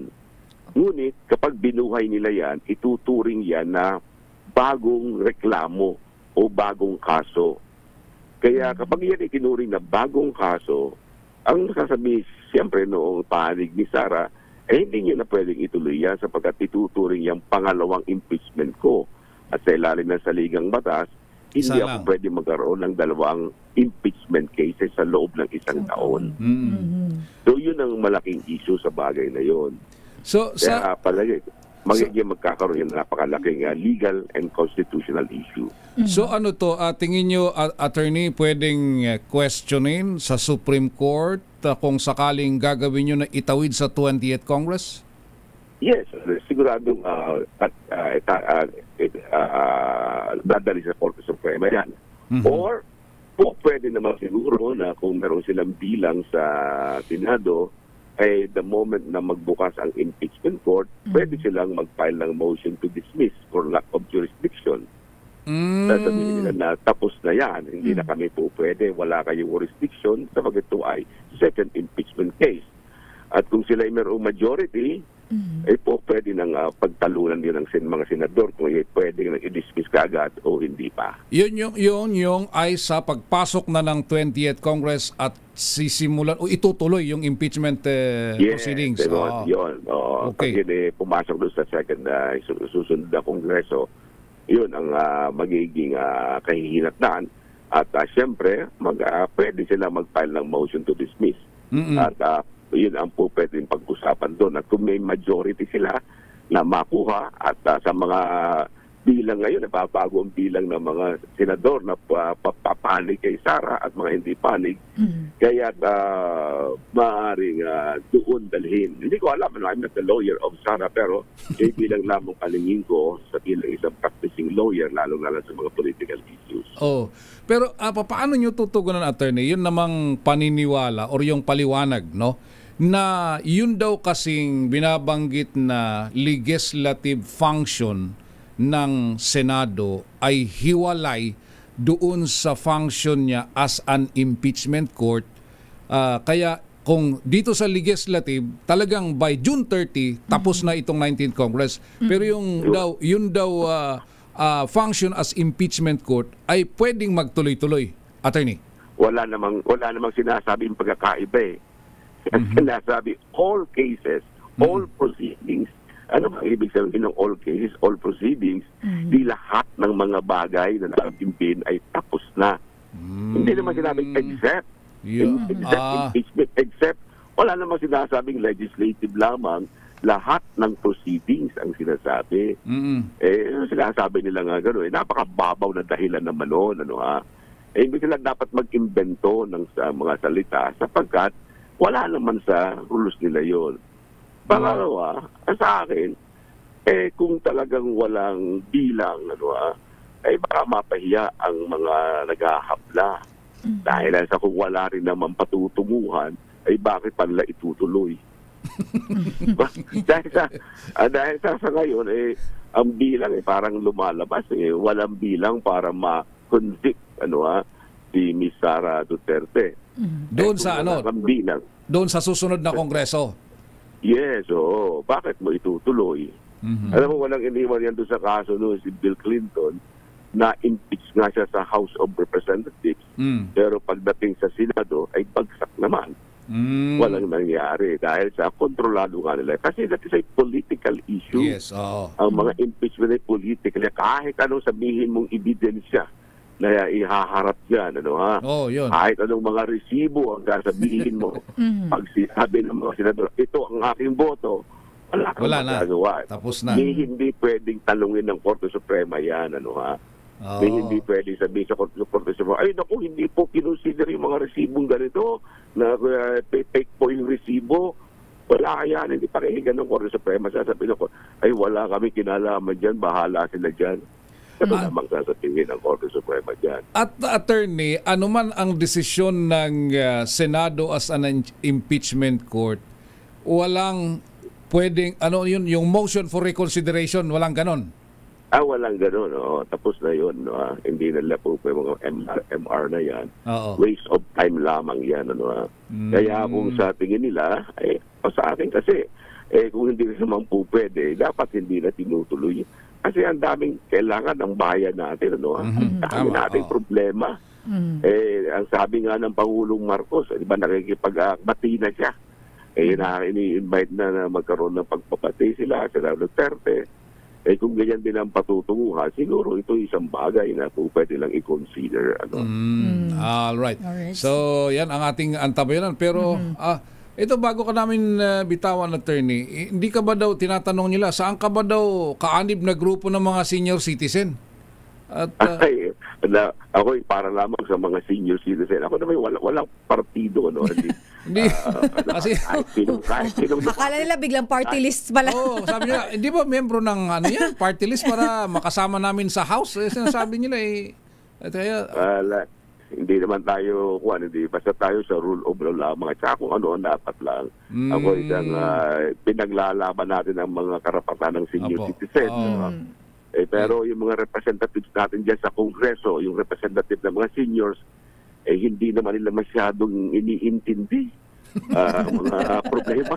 Ngunit kapag binuhay nila yan, ituturing yan na bagong reklamo o bagong kaso. Kaya kapag yan ikinuring na bagong kaso, ang sasabihin siyempre noong panig ni Sara, hindi nyo na pwedeng ituloy yan sapagkat ituturing yung pangalawang impeachment ko. At sa ilalim ng saligang batas, hindi ako pwede magkaroon ng dalawang impeachment cases sa loob ng isang taon. So yun ang malaking issue sa bagay na yun. So, kaya palagi, magkakaroon yung napakalaking legal and constitutional issue. So ano to, tingin nyo, Attorney, pwedeng questionin sa Supreme Court kung sakaling gagawin nyo na itawid sa 20th Congress? Yes, siguradong dadali sa Korte Suprema yan. Or, pwede naman siguro na kung meron silang bilang sa Senado, the moment na magbukas ang impeachment court, pwede silang mag-file ng motion to dismiss for lack of jurisdiction. Sasabihin nila na tapos na yan, hindi na kami po pwede, wala kayong jurisdiction, sabagat ito ay second impeachment case. At kung sila ay mayroong majority, pwede nang pagtalunan din ng mga senador kung pwede nang i-dismiss kaagad o hindi pa. Yun yung ay sa pagpasok na ng 20th Congress at sisimulan o itutuloy yung impeachment proceedings. Yun. Okay. Pag pumasok doon sa second susunod na Kongreso, yun ang magiging kahihinatnan. At siyempre, pwede sila mag-file ng motion to dismiss. At yun ang po pwedeng pag-usapan doon. At kung may majority sila na makuha at sa mga bilang ngayon, nababago ang bilang ng mga senador na papanig kay Sara at mga hindi panig. Kaya maaaring doon dalhin. Hindi ko alam, I'm not the lawyer of Sara, pero bilang lamang palingin ko sa bilang isang practicing lawyer, lalo sa mga political issues. Oh, pero paano nyo tutugunan, attorney, yun namang paniniwala or yung paliwanag, no? Na yun daw kasing binabanggit na legislative function ng Senado ay hiwalay doon sa function niya as an impeachment court. Kaya kung dito sa legislative, talagang by June 30, tapos na itong 19th Congress. Pero yun daw function as impeachment court ay pwedeng magtuloy-tuloy. Attorney? Wala namang sinasabing pagkakaiba eh. Sinasabi, all cases, all proceedings. Ano ba ibig sabihin ng all cases, all proceedings? Di lahat ng mga bagay na nakapimpin ay tapos na. Hindi naman sinabing except impeachment, except wala namang sinasabing legislative lamang, lahat ng proceedings ang sinasabi. Sinasabi nila nga gano'n, napakababaw na dahilan naman noon, hindi sila dapat mag-imbento ng mga salita sapagkat wala naman sa rules nila yon. Pangalawa, sa akin, kung talagang walang bilang, baka mapahiya ang mga naghahabla. Dahil sa kung wala rin naman patutunguhan, bakit pa nila itutuloy? dahil sa ngayon, ang bilang parang lumalabas. Walang bilang para ma-convict si Ms. Sara Duterte. Doon sa bilang. Doon sa susunod na Kongreso. Yes, oo. Bakit mo itutuloy? Alam mo, walang iniwan yan doon sa kaso noon si Bill Clinton na impeach nga siya sa House of Representatives. Pero pagdating sa Senado ay bagsak naman. Walang nangyari dahil sa kontrolado nga nila. Kasi that is a political issue. Yes, ang mga impeachment ay political. Kahit anong sabihin mong ebidensya na ihaharap yan, yun. Kahit anong mga resibo ang sasabihin mo, pag sinabi ng mga senador, ito ang aking boto, wala na. Tapos na. Hindi pwedeng talungin ng Korte Suprema yan, hindi pwedeng sabihin sa Korte Suprema, ay naku, hindi po kinonsider yung mga resibong ganito, na fake po yung resibo. Wala yan, hindi pakinggan ng Korte Suprema. Sasabihin ako, ay wala kami kinalaman dyan, bahala sila dyan. Ano namang sasabihin ng Korte Suprema dyan. At attorney, ano man ang desisyon ng Senado as an impeachment court, walang pwedeng, yung motion for reconsideration, walang ganon? Walang ganon. Tapos na yun. Hindi nila po mga MR na yan. Waste of time lamang yan. Kaya kung sa tingin nila, sa akin kasi, kung hindi naman po pwede, dapat hindi na tinutuloy. Kasi ang daming kailangan ng bayan natin, Ang dami nating problema. Ang sabi nga ng Pangulong Marcos, di ba nakikipagbati na siya. Ini-invite na magkaroon ng pagpapati sila Duterte. Kung ganyan din ang patutunguhan, siguro ito isang bagay na po pwede lang i-consider. Alright. So, yan ang ating antabayanan. Pero, ito bago ka namin bitawan, attorney, hindi ka ba daw, tinatanong nila, saan ka ba daw kaanib na grupo ng mga senior citizen? At, ako para lamang sa mga senior citizen. Ako naman walang partido. Hindi. Kasi, akala nila biglang party list pala. Sabi nila, hindi ba membro ng party list para makasama namin sa house? Sinasabi nila hindi naman tayo, basta tayo sa rule of law lamang. At saka kung ano ang dapat lang. Ako isang pinaglalaban natin ang mga karapatan ng senior citizen. Pero yung mga representatives natin dyan sa Kongreso, yung representative ng mga seniors, hindi naman nila masyadong iniintindi mga problema.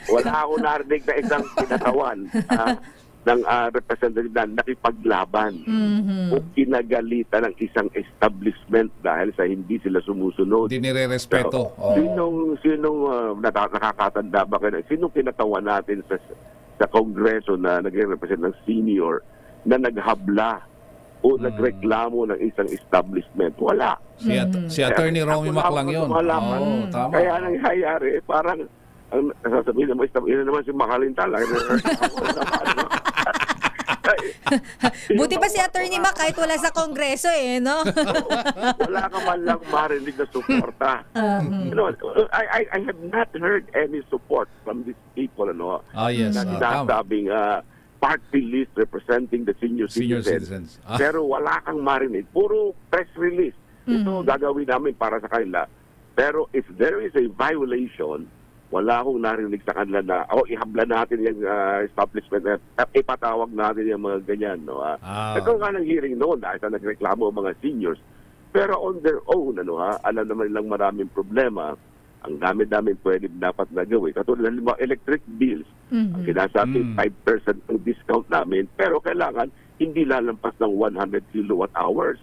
wala ako narinig na isang kinatawan ng representative na nakipaglaban o kinagalitan ng isang establishment dahil sa hindi sila sumusunod. Hindi nire-respeto. Sinong nakakatanda ba kayo? Sinong kinatawan natin sa Kongreso na nagre-represent ng senior na naghabla o nagreklamo ng isang establishment? Wala. Si Attorney Romy Maclang yun. Tama. Kaya nangyayari, parang ang sasabihin naman si Macalintal. Buti pa si Attorney Mac kahit wala sa Kongreso no? Wala ka man lang marinig na suporta. I have not heard any support from these people, Yes. na sinasabing party list representing the senior citizens. Pero wala kang marinig. Puro press release. Ito gagawin namin para sa kanila. Pero if there is a violation, wala akong narinig sa kanila na ihabla natin yung establishment at ipatawag natin yung mga ganyan. Ito nga ng hearing noon dahil sa nagreklamo ang mga seniors. Pero on their own, alam naman nilang maraming problema. Ang dami-dami dapat na gawin. Katulad ng mga electric bills, ang sinasabi 5% ang discount namin, pero kailangan hindi lalampas ng 100 kilowatt hours.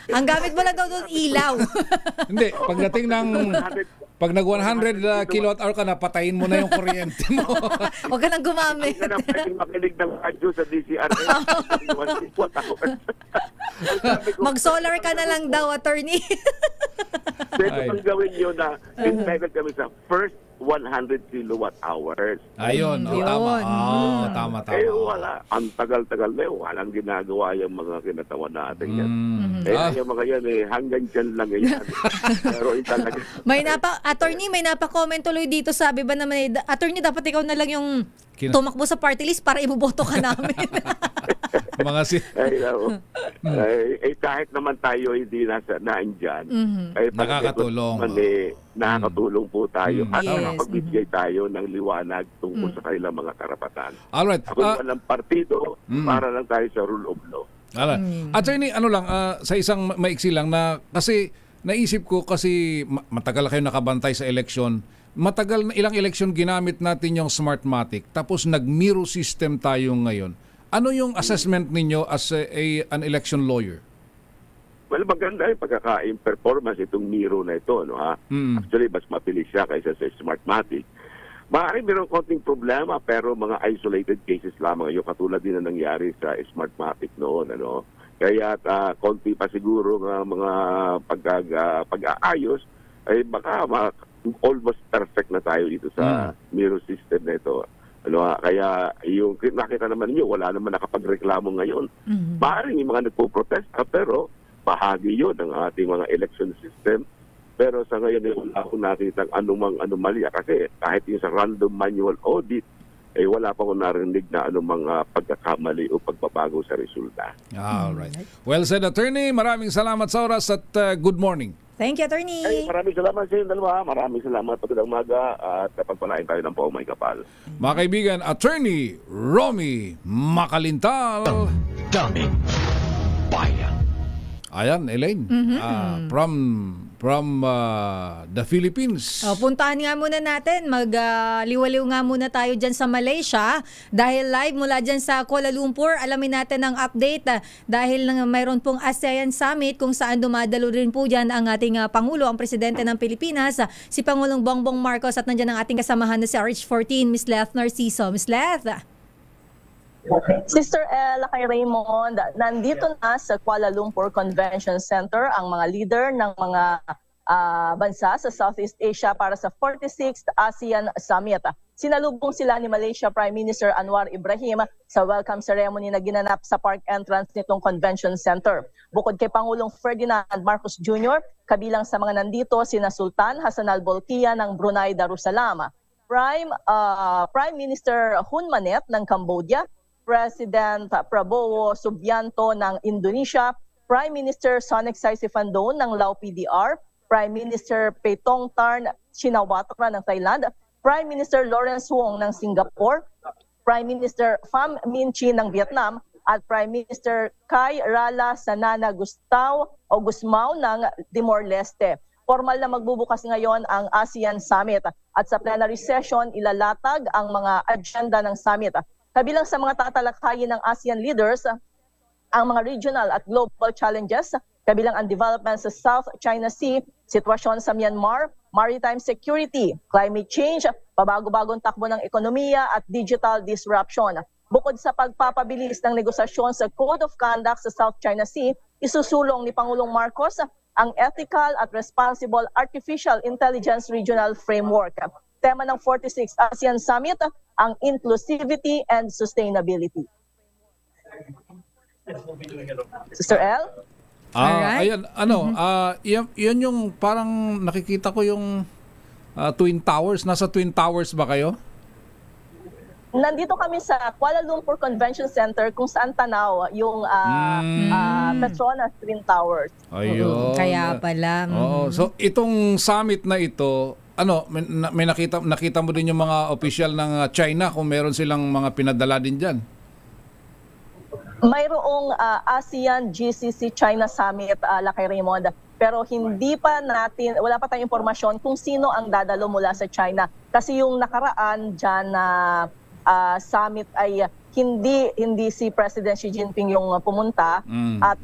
Ang gamit mo lang daw doon ilaw. Hindi, pagdating ng pag nag 100 kilowatt hour ka na, patayin mo na yung kuryente mo. Huwag ka nang gumamit. Hindi ka na pwedeng makinig ng radyo sa DCRS. Mag-solar ka na lang daw, Attorney. Pwede pang gawin yun na entitled kami sa first 100 kilowatt hours. Ayun, tama. Wala. Ang tagal-tagal na yun. Walang ginagawa yung mga kinatawan natin yan. Yung mga yan hanggang dyan lang yan. Pero talaga. Attorney, may napa-comment tuloy dito. Sabi ba naman, Attorney, dapat ikaw na lang yung tumakbo sa party list para iboboto ka namin. Kahit naman tayo hindi naandyan, nakakatulong. Nakakatulong po tayo at makapagbigay tayo ng liwanag tungkol sa kanilang mga karapatan. Alright. Ako walang partido, para lang tayo sa rule of law. Attorney, sa isang maiksi lang na kasi naisip ko kasi matagal kayo nakabantay sa eleksyon. Matagal na ilang eleksyon ginamit natin yung Smartmatic. Tapos nag-Miro system tayo ngayon. Ano yung assessment ninyo as an election lawyer? Well, maganda yung pagkakain performance itong Miro na ito. Actually, mas mabilis siya kaysa sa Smartmatic. Maaaring mayroong konting problema pero mga isolated cases lamang yung katulad din na nangyari sa Smartmatic noon. Kaya konti pa siguro ng mga pag-aayos ay baka almost perfect na tayo dito sa Miro system na ito. Kaya yung nakita naman niyo, wala naman nakapagreklamo ngayon. Maaaring yung mga nagpo-protesta pero bahagi yun ng ating mga election system. Pero sa ngayon, wala akong nakita anumang anomalya kasi kahit yung sa random manual audit, wala pa akong narinig na anumang pagkakamali o pagbabago sa resulta. Alright. Well said, Attorney. Maraming salamat sa oras at good morning. Thank you, Attorney. Maraming salamat sa inyo dalawa. Maraming salamat pagkadang umaga at pagpalain tayo ng paumay kapal. Mga kaibigan, Attorney Romy Makalintal. Daming bayan. Ayan, Elaine. From the Philippines. Puntahan nga muna natin. Liwaliw nga muna tayo dyan sa Malaysia. Dahil live mula dyan sa Kuala Lumpur, alamin natin ang update. Dahil mayroon pong ASEAN Summit kung saan dumadalo rin po dyan ang ating Pangulo, ang Presidente ng Pilipinas, si Pangulong Bongbong Marcos, at nandyan ang ating kasamahan na si RH14, Ms. Leth Narciso. Ms. Leth. Sister Ella, kay Raymond, nandito na sa Kuala Lumpur Convention Center ang mga leader ng mga bansa sa Southeast Asia para sa 46th ASEAN Summit. Sinalubong sila ni Malaysia Prime Minister Anwar Ibrahim sa welcome ceremony na ginanap sa park entrance nitong Convention Center. Bukod kay Pangulong Ferdinand Marcos Jr., kabilang sa mga nandito sina Sultan Hassan al-Bolkiah ng Brunei Darussalam, Prime Minister Hun Manet ng Cambodia, President Prabowo Subianto ng Indonesia, Prime Minister Sonic Saisifandone ng Lao PDR, Prime Minister Paetongtarn Shinawatra ng Thailand, Prime Minister Lawrence Wong ng Singapore, Prime Minister Pham Minh Chinh ng Vietnam, at Prime Minister Kai Rala Sanana Gusmao ng Timor-Leste. Formal na magbubukas ngayon ang ASEAN Summit at sa plenary session ilalatag ang mga agenda ng summit. Kabilang sa mga tatalakayin ng ASEAN leaders, ang mga regional at global challenges, kabilang ang development sa South China Sea, sitwasyon sa Myanmar, maritime security, climate change, pabago-bagong takbo ng ekonomiya at digital disruption. Bukod sa pagpapabilis ng negosasyon sa Code of Conduct sa South China Sea, isusulong ni Pangulong Marcos ang Ethical at Responsible Artificial Intelligence Regional Framework. tema ng 46th ASEAN Summit, ang inclusivity and sustainability. Sister L? Alright. Ayan, yan yung parang nakikita ko yung Twin Towers. Nasa Twin Towers ba kayo? Nandito kami sa Kuala Lumpur Convention Center kung saan tanaw yung Petronas Twin Towers. Ayun. Kaya pala. Oo. So itong summit na ito, may nakita mo din yung mga official ng China kung meron silang mga pinadala din diyan. Mayroong ASEAN GCC China Summit, Lakay Raymond. Pero wala pa tayong impormasyon kung sino ang dadalo mula sa China. Kasi yung nakaraan dyan na summit ay hindi si President Xi Jinping yung pumunta at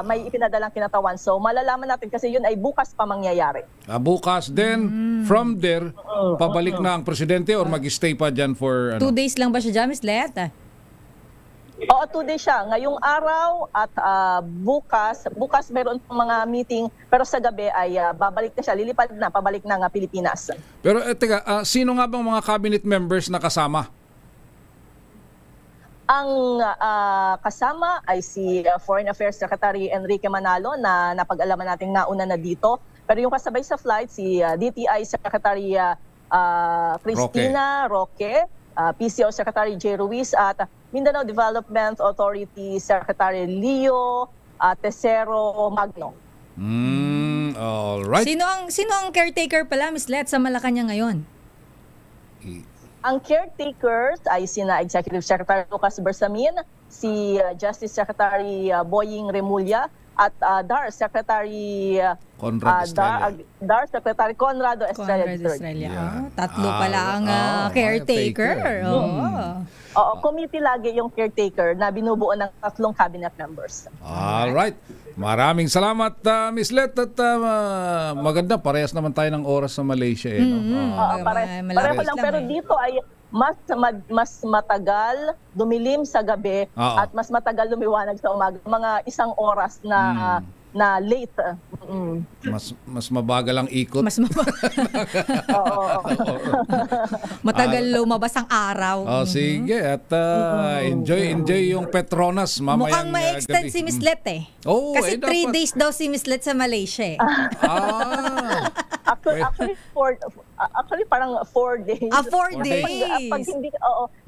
may ipinadalang kinatawan. So malalaman natin kasi yun ay bukas pa mangyayari. Bukas then from there pabalik na ang presidente or mag-stay pa dyan for 2 days lang ba siya dyan, Miss Let? Oo, 2 days siya. Ngayong araw at bukas mayroon pang mga meeting pero sa gabi ay babalik na siya, lilipad na, pabalik na ng Pilipinas. Pero teka, sino nga bang mga cabinet members na kasama? Ang kasama ay si Foreign Affairs Secretary Enrique Manalo na napag-alaman natin nauna na dito. Pero yung kasabay sa flight, si DTI Secretary Cristina Roque, PCO Secretary J. Ruiz at Mindanao Development Authority Secretary Leo Tesero Magno. All right. Sino ang caretaker pala, Miss Let, sa Malacanang ngayon? Ang caretakers ay sina Executive Secretary Lucas Bersamin, si Justice Secretary Boying Remulla at DAR Secretary DAR Secretary Conrado Estrella. Yeah. Tatlo pala ang caretaker. Oo, committee lagi yung caretaker na binubuo ng 3 cabinet members. All right. Maraming salamat, Miss Let. At maganda, parehas naman tayo ng oras sa Malaysia. Pareho lang, pero dito ay mas matagal dumilim sa gabi at mas matagal lumiwanag sa umaga. Mga 1 oras na late. Mas mabagal ang ikot. Mas matagal lumabas ang araw. Sige, at enjoy yung Petronas mamayang mukhang ma-extend si Miss Let kasi 3 days daw si Miss Let sa Malaysia. Actually parang 4 days. 4 days.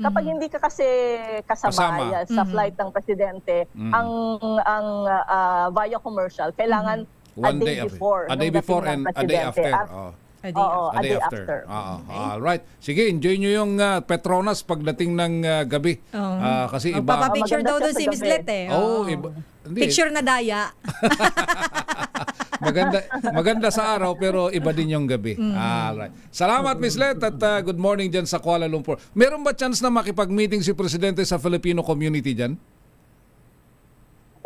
Kapag hindi ka kasi kasama sa flight ng presidente, ang via commercial, kailangan a day before. A day before and a day after. A day after. All right. Sige, enjoy nyo yung Petronas pagdating ng gabi. Kasi iba. Papapicture daw doon si Miss Let Picture na daya. Maganda sa araw pero iba din yung gabi. Alright. Salamat, Miss Let, at good morning dyan sa Kuala Lumpur. Meron ba chance na makipag-meeting si Presidente sa Filipino community dyan?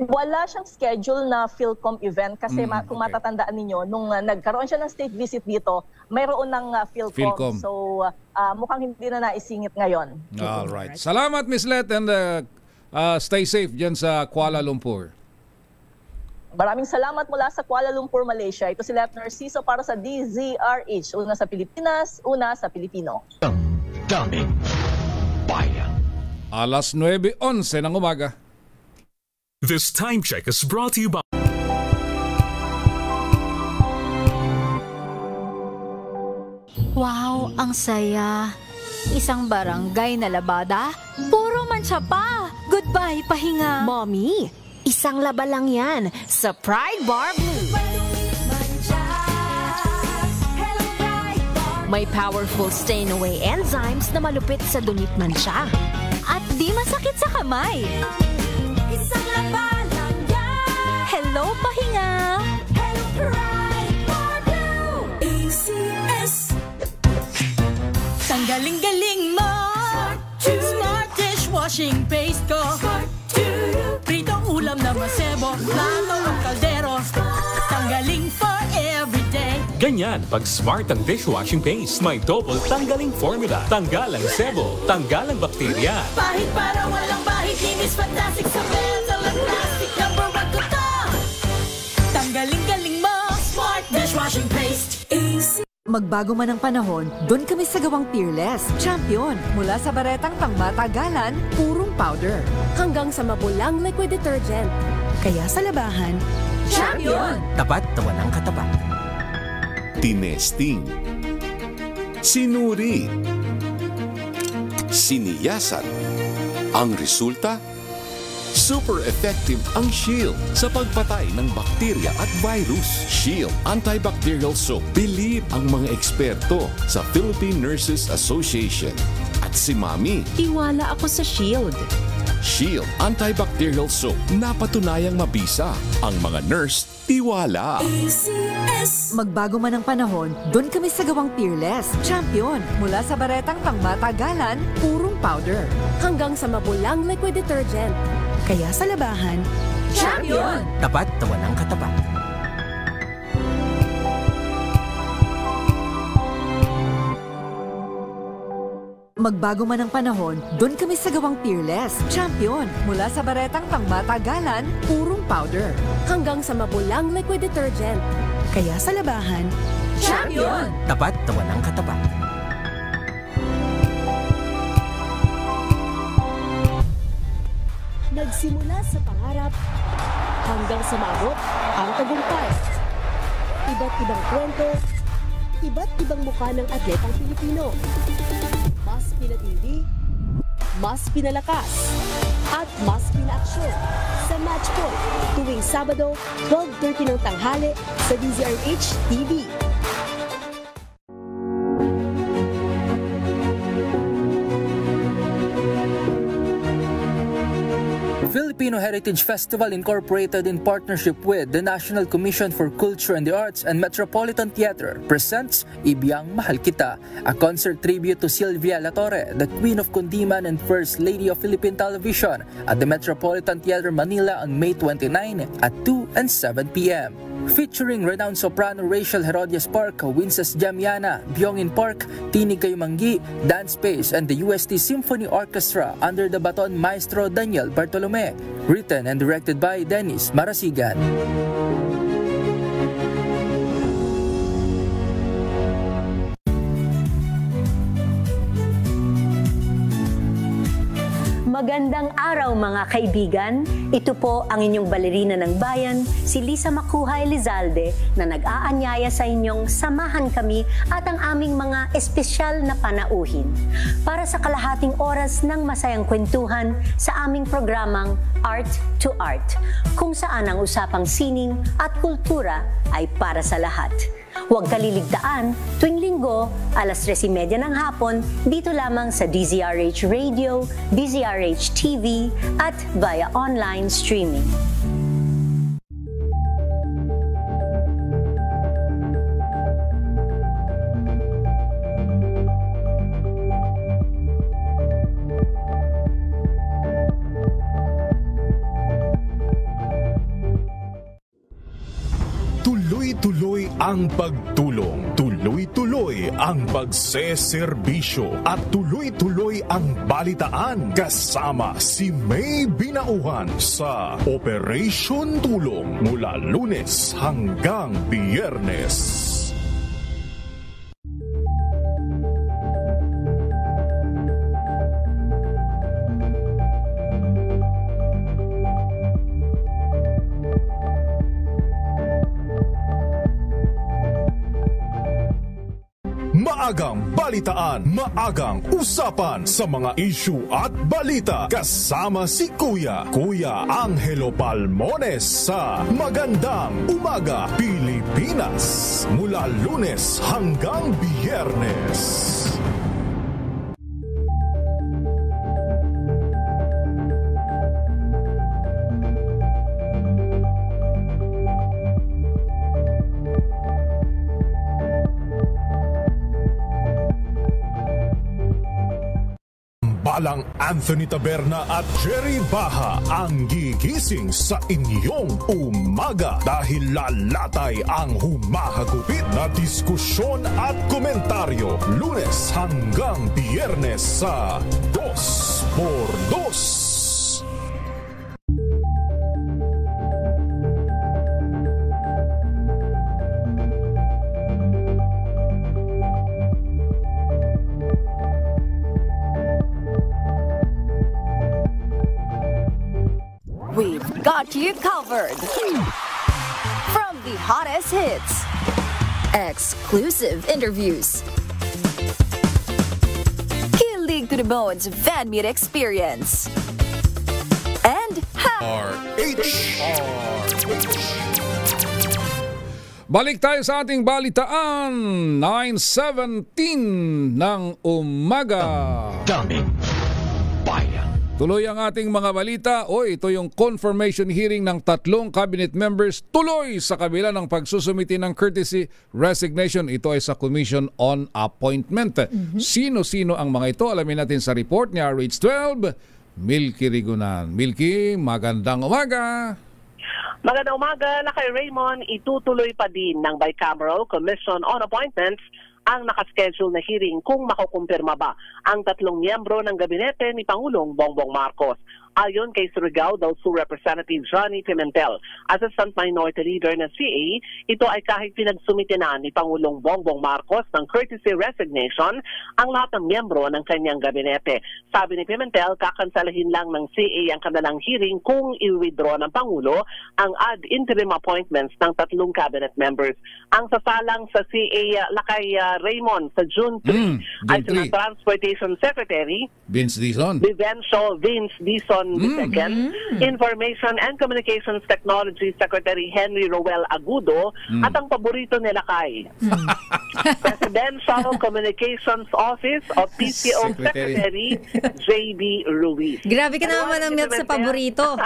Wala siyang schedule na PhilCom event kasi kung matatandaan ninyo, nung nagkaroon siya ng state visit dito, mayroon ng PhilCom. So mukhang hindi na naisingit ngayon. Alright. Salamat, Miss Let, and stay safe dyan sa Kuala Lumpur. Maraming salamat mula sa Kuala Lumpur, Malaysia. Ito si Lieutenant Narciso para sa DZRH. Una sa Pilipinas, una sa Pilipino. Daming bayan. 9:11 ng umaga. This time check is brought to you by... Wow, ang saya. Isang barangay na labada, puro mancha pa. Goodbye, pahinga. Mommy, isang laba lang yan sa Pride Bar Blue. May powerful stain-away enzymes na malupit sa dunit mancha. At di masakit sa kamay. Isang laba lang yan. Hello, pahinga. Hello, Pride Bar Blue. ACS. Ang galing-galing mo. Smart dishwashing paste ko. Pritong ulam na masebo, plato ng kaldero. Tanggaling for everyday. Ganyan pag smart ang dishwashing paste. May double tanggaling formula. Tanggal ang sebo, tanggal ang bakterya. Pahit para walang bahit, linis fantastic sa metal at plastic. Number 1 ko to. Tanggaling-galing mo. Smart dishwashing paste. Magbago man ang panahon, doon kami sa gawang Peerless. Champion, mula sa baretang pangmatagalan, purong powder. Hanggang sa mabulang liquid detergent. Kaya sa labahan, Champion! Tapat na walang katapat. Tinesting. Sinuri. Siniyasan. Ang resulta? Super effective ang Shield sa pagpatay ng bakterya at virus. Shield Antibacterial Soap. Believe ang mga eksperto sa Philippine Nurses Association. At si Mami. Tiwala ako sa Shield. Shield Antibacterial Soap. Napatunayang mabisa. Ang mga nurse, tiwala. Magbago man ang panahon, doon kami sa gawang Peerless. Champion, mula sa baretang pangmatagalan, purong powder. Hanggang sa mabulang liquid detergent. Kaya sa labahan, Champion! Tapat na walang katapat. magbago man ang panahon, doon kami sa gawang Peerless. Champion, mula sa baretang pangmatagalan, purong powder. Hanggang sa mabulang liquid detergent. Kaya sa labahan, Champion! Tapat na walang katapat. Nagsimula sa pangarap hanggang sa maabot ang tagumpay. Iba't ibang kwento, iba't ibang mukha ng atletang Pilipino. Mas pinatindi, mas pinalakas, at mas pinaaksyon sa Match Point tuwing Sabado, 12:30 ng tanghali sa DZRH TV. Filipino Heritage Festival Incorporated in partnership with the National Commission for Culture and the Arts and Metropolitan Theater presents Ibiyang Mahal Kita, a concert tribute to Sylvia La Torre, the Queen of Kundiman and First Lady of Philippine Television at the Metropolitan Theater Manila on May 29 at 2 and 7 p.m. Featuring renowned soprano Rachel Herodias Park, Winces Jamiana, Byongin Park, Tinig Kayumanggi, Dance Space, and the UST Symphony Orchestra under the baton Maestro Daniel Bartolome. Written and directed by Dennis Marasigan. Magandang araw mga kaibigan. Ito po ang inyong balerina ng bayan, si Lisa Macuha Elizalde, na nag-aanyaya sa inyong samahan kami at ang aming mga espesyal na panauhin para sa kalahating oras ng masayang kwentuhan sa aming programang Art to Art, kung saan ang usapang sining at kultura ay para sa lahat. Huwag kaliligtaan, tuwing linggo, alas 3:30 ng hapon, dito lamang sa DZRH Radio, DZRH TV, at via online streaming. Tuloy-tuloy ang pagtulong, tuloy-tuloy ang pagseserbisyo, at tuloy-tuloy ang balitaan kasama si May Binauhan sa Operation Tulong mula Lunes hanggang Biyernes. Maagang balitaan, maagang usapan sa mga issue at balita kasama si Kuya Angelo Palmones sa Magandang Umaga Pilipinas mula Lunes hanggang Biyernes. Balang Anthony Taberna at Jerry Baha ang gigising sa inyong umaga dahil lalatay ang humahagupit na diskusyon at komentaryo Lunes hanggang Biyernes sa 2x2. you covered. From the hottest hits, exclusive interviews, kilig to the bones fan meet experience, and Balik tayo sa ating balitaan, 9:17 ng umaga. Daming bayan. Tuloy ang ating mga balita. Ito yung confirmation hearing ng 3 cabinet members tuloy sa kabila ng pagsusumiti ng courtesy resignation. Ito ay sa Commission on Appointment. Sino-sino ang mga ito? Alamin natin sa report ni RH12, Milky Rigunan. Milky, magandang umaga. Magandang umaga na kay Raymond. Itutuloy pa din ng Bicameral Commission on Appointments ang nakaschedule na hearing kung makukumpirma ba ang 3 miyembro ng gabinete ni Pangulong Bongbong Marcos. Ayon kay Surigao del Sur Representative Johnny Pimentel, Assistant Minority Leader ng CA, ito ay kahit pinagsumite na ni Pangulong Bongbong Marcos ng courtesy resignation ang lahat ng miyembro ng kanyang gabinete. Sabi ni Pimentel, kakansalahin lang ng CA ang kanilang hearing kung i-withdraw ng Pangulo ang ad interim appointments ng 3 cabinet members. Ang sasalang sa CA Lakay Raymond sa June 3 ay si Transportation Secretary Vince Dizon. Vince Dizon II, Information and Communications Technology Secretary Henry Roel Agudo, at ang paborito nila kay Presidential Communications Office of PCO Secretary J.B. Ruiz. Grabe ka naman ang milk sa paborito.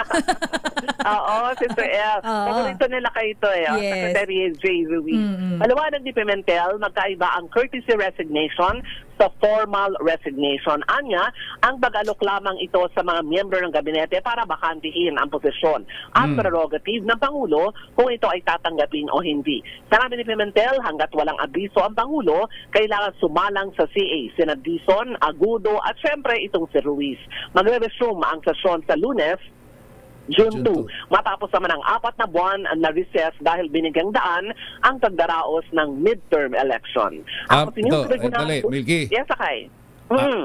Oo, Sister El. Paborito nila kayo ito Secretary J. Ruiz. Maliwanag ni Pimentel, magkaiba ang courtesy resignation sa formal resignation. Anya, ang pag-alok lamang ito sa mga miyembro ng gabinete para bakantihin ang posisyon at prerogative ng Pangulo kung ito ay tatanggapin o hindi. Sanabi ni Pimentel, hanggat walang abiso ang Pangulo, kailangan sumalang sa CA, sina Dizon, Agudo at syempre itong si Ruiz. Magre-resume ang sesyon sa Lunes, June 2. Matapos naman ang 4 na buwan na recess dahil binigyang daan ang pagdaraos ng midterm election. Dali, Milky. Yes, Sakay.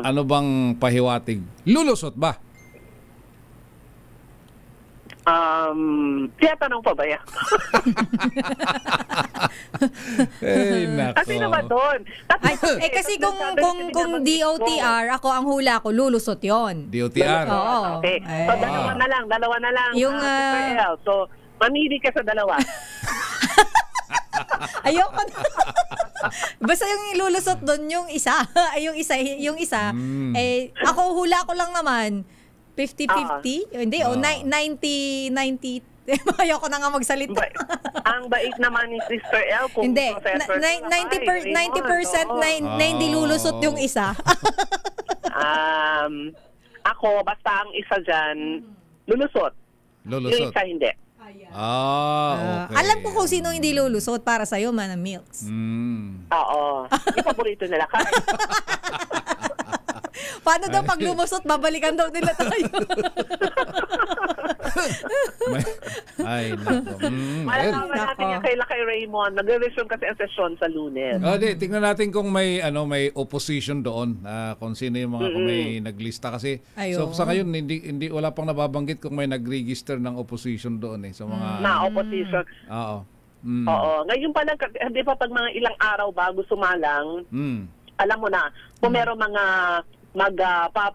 Ano bang pahiwatig? Lulusot ba? Tiyatanong pa ba yan? Nako. Kasi naman doon. Kasi kung DOTR, ako ang hula ko, lulusot yon. DOTR? Oo. Okay. So, dalawa na lang. Yung, so, mamili ka sa dalawa. Ayoko na. Basta yung lulusot doon, yung isa. Ako hula ko lang naman, 50-50? Hindi, 90-90. Ayoko na nga magsalita. Ang bait naman ni Sister L kung hindi, professor 90% na hindi lulusot yung isa. Ako, basta ang isa dyan, lulusot. Yung isa hindi. Okay. Alam ko kung sino hindi lulusot para sa'yo, Manang Milks. Oo. Yung paborito nila. Paano daw pag lumusot, babalikan daw nila tayo. Ay, nako. Malalaman natin yung kay Raymond. Nag-resume kasi ang session sa Lunes. Tingnan natin kung may opposition doon. Kung sino yung mga kung may naglista kasi. So sa ngayon, hindi wala pang nababanggit kung may nag-register ng opposition doon sa mga... Na opposition. Oo. Oo. Ngayon pa lang, di ba pag mga ilang araw bago sumalang, alam mo na, kung meron mga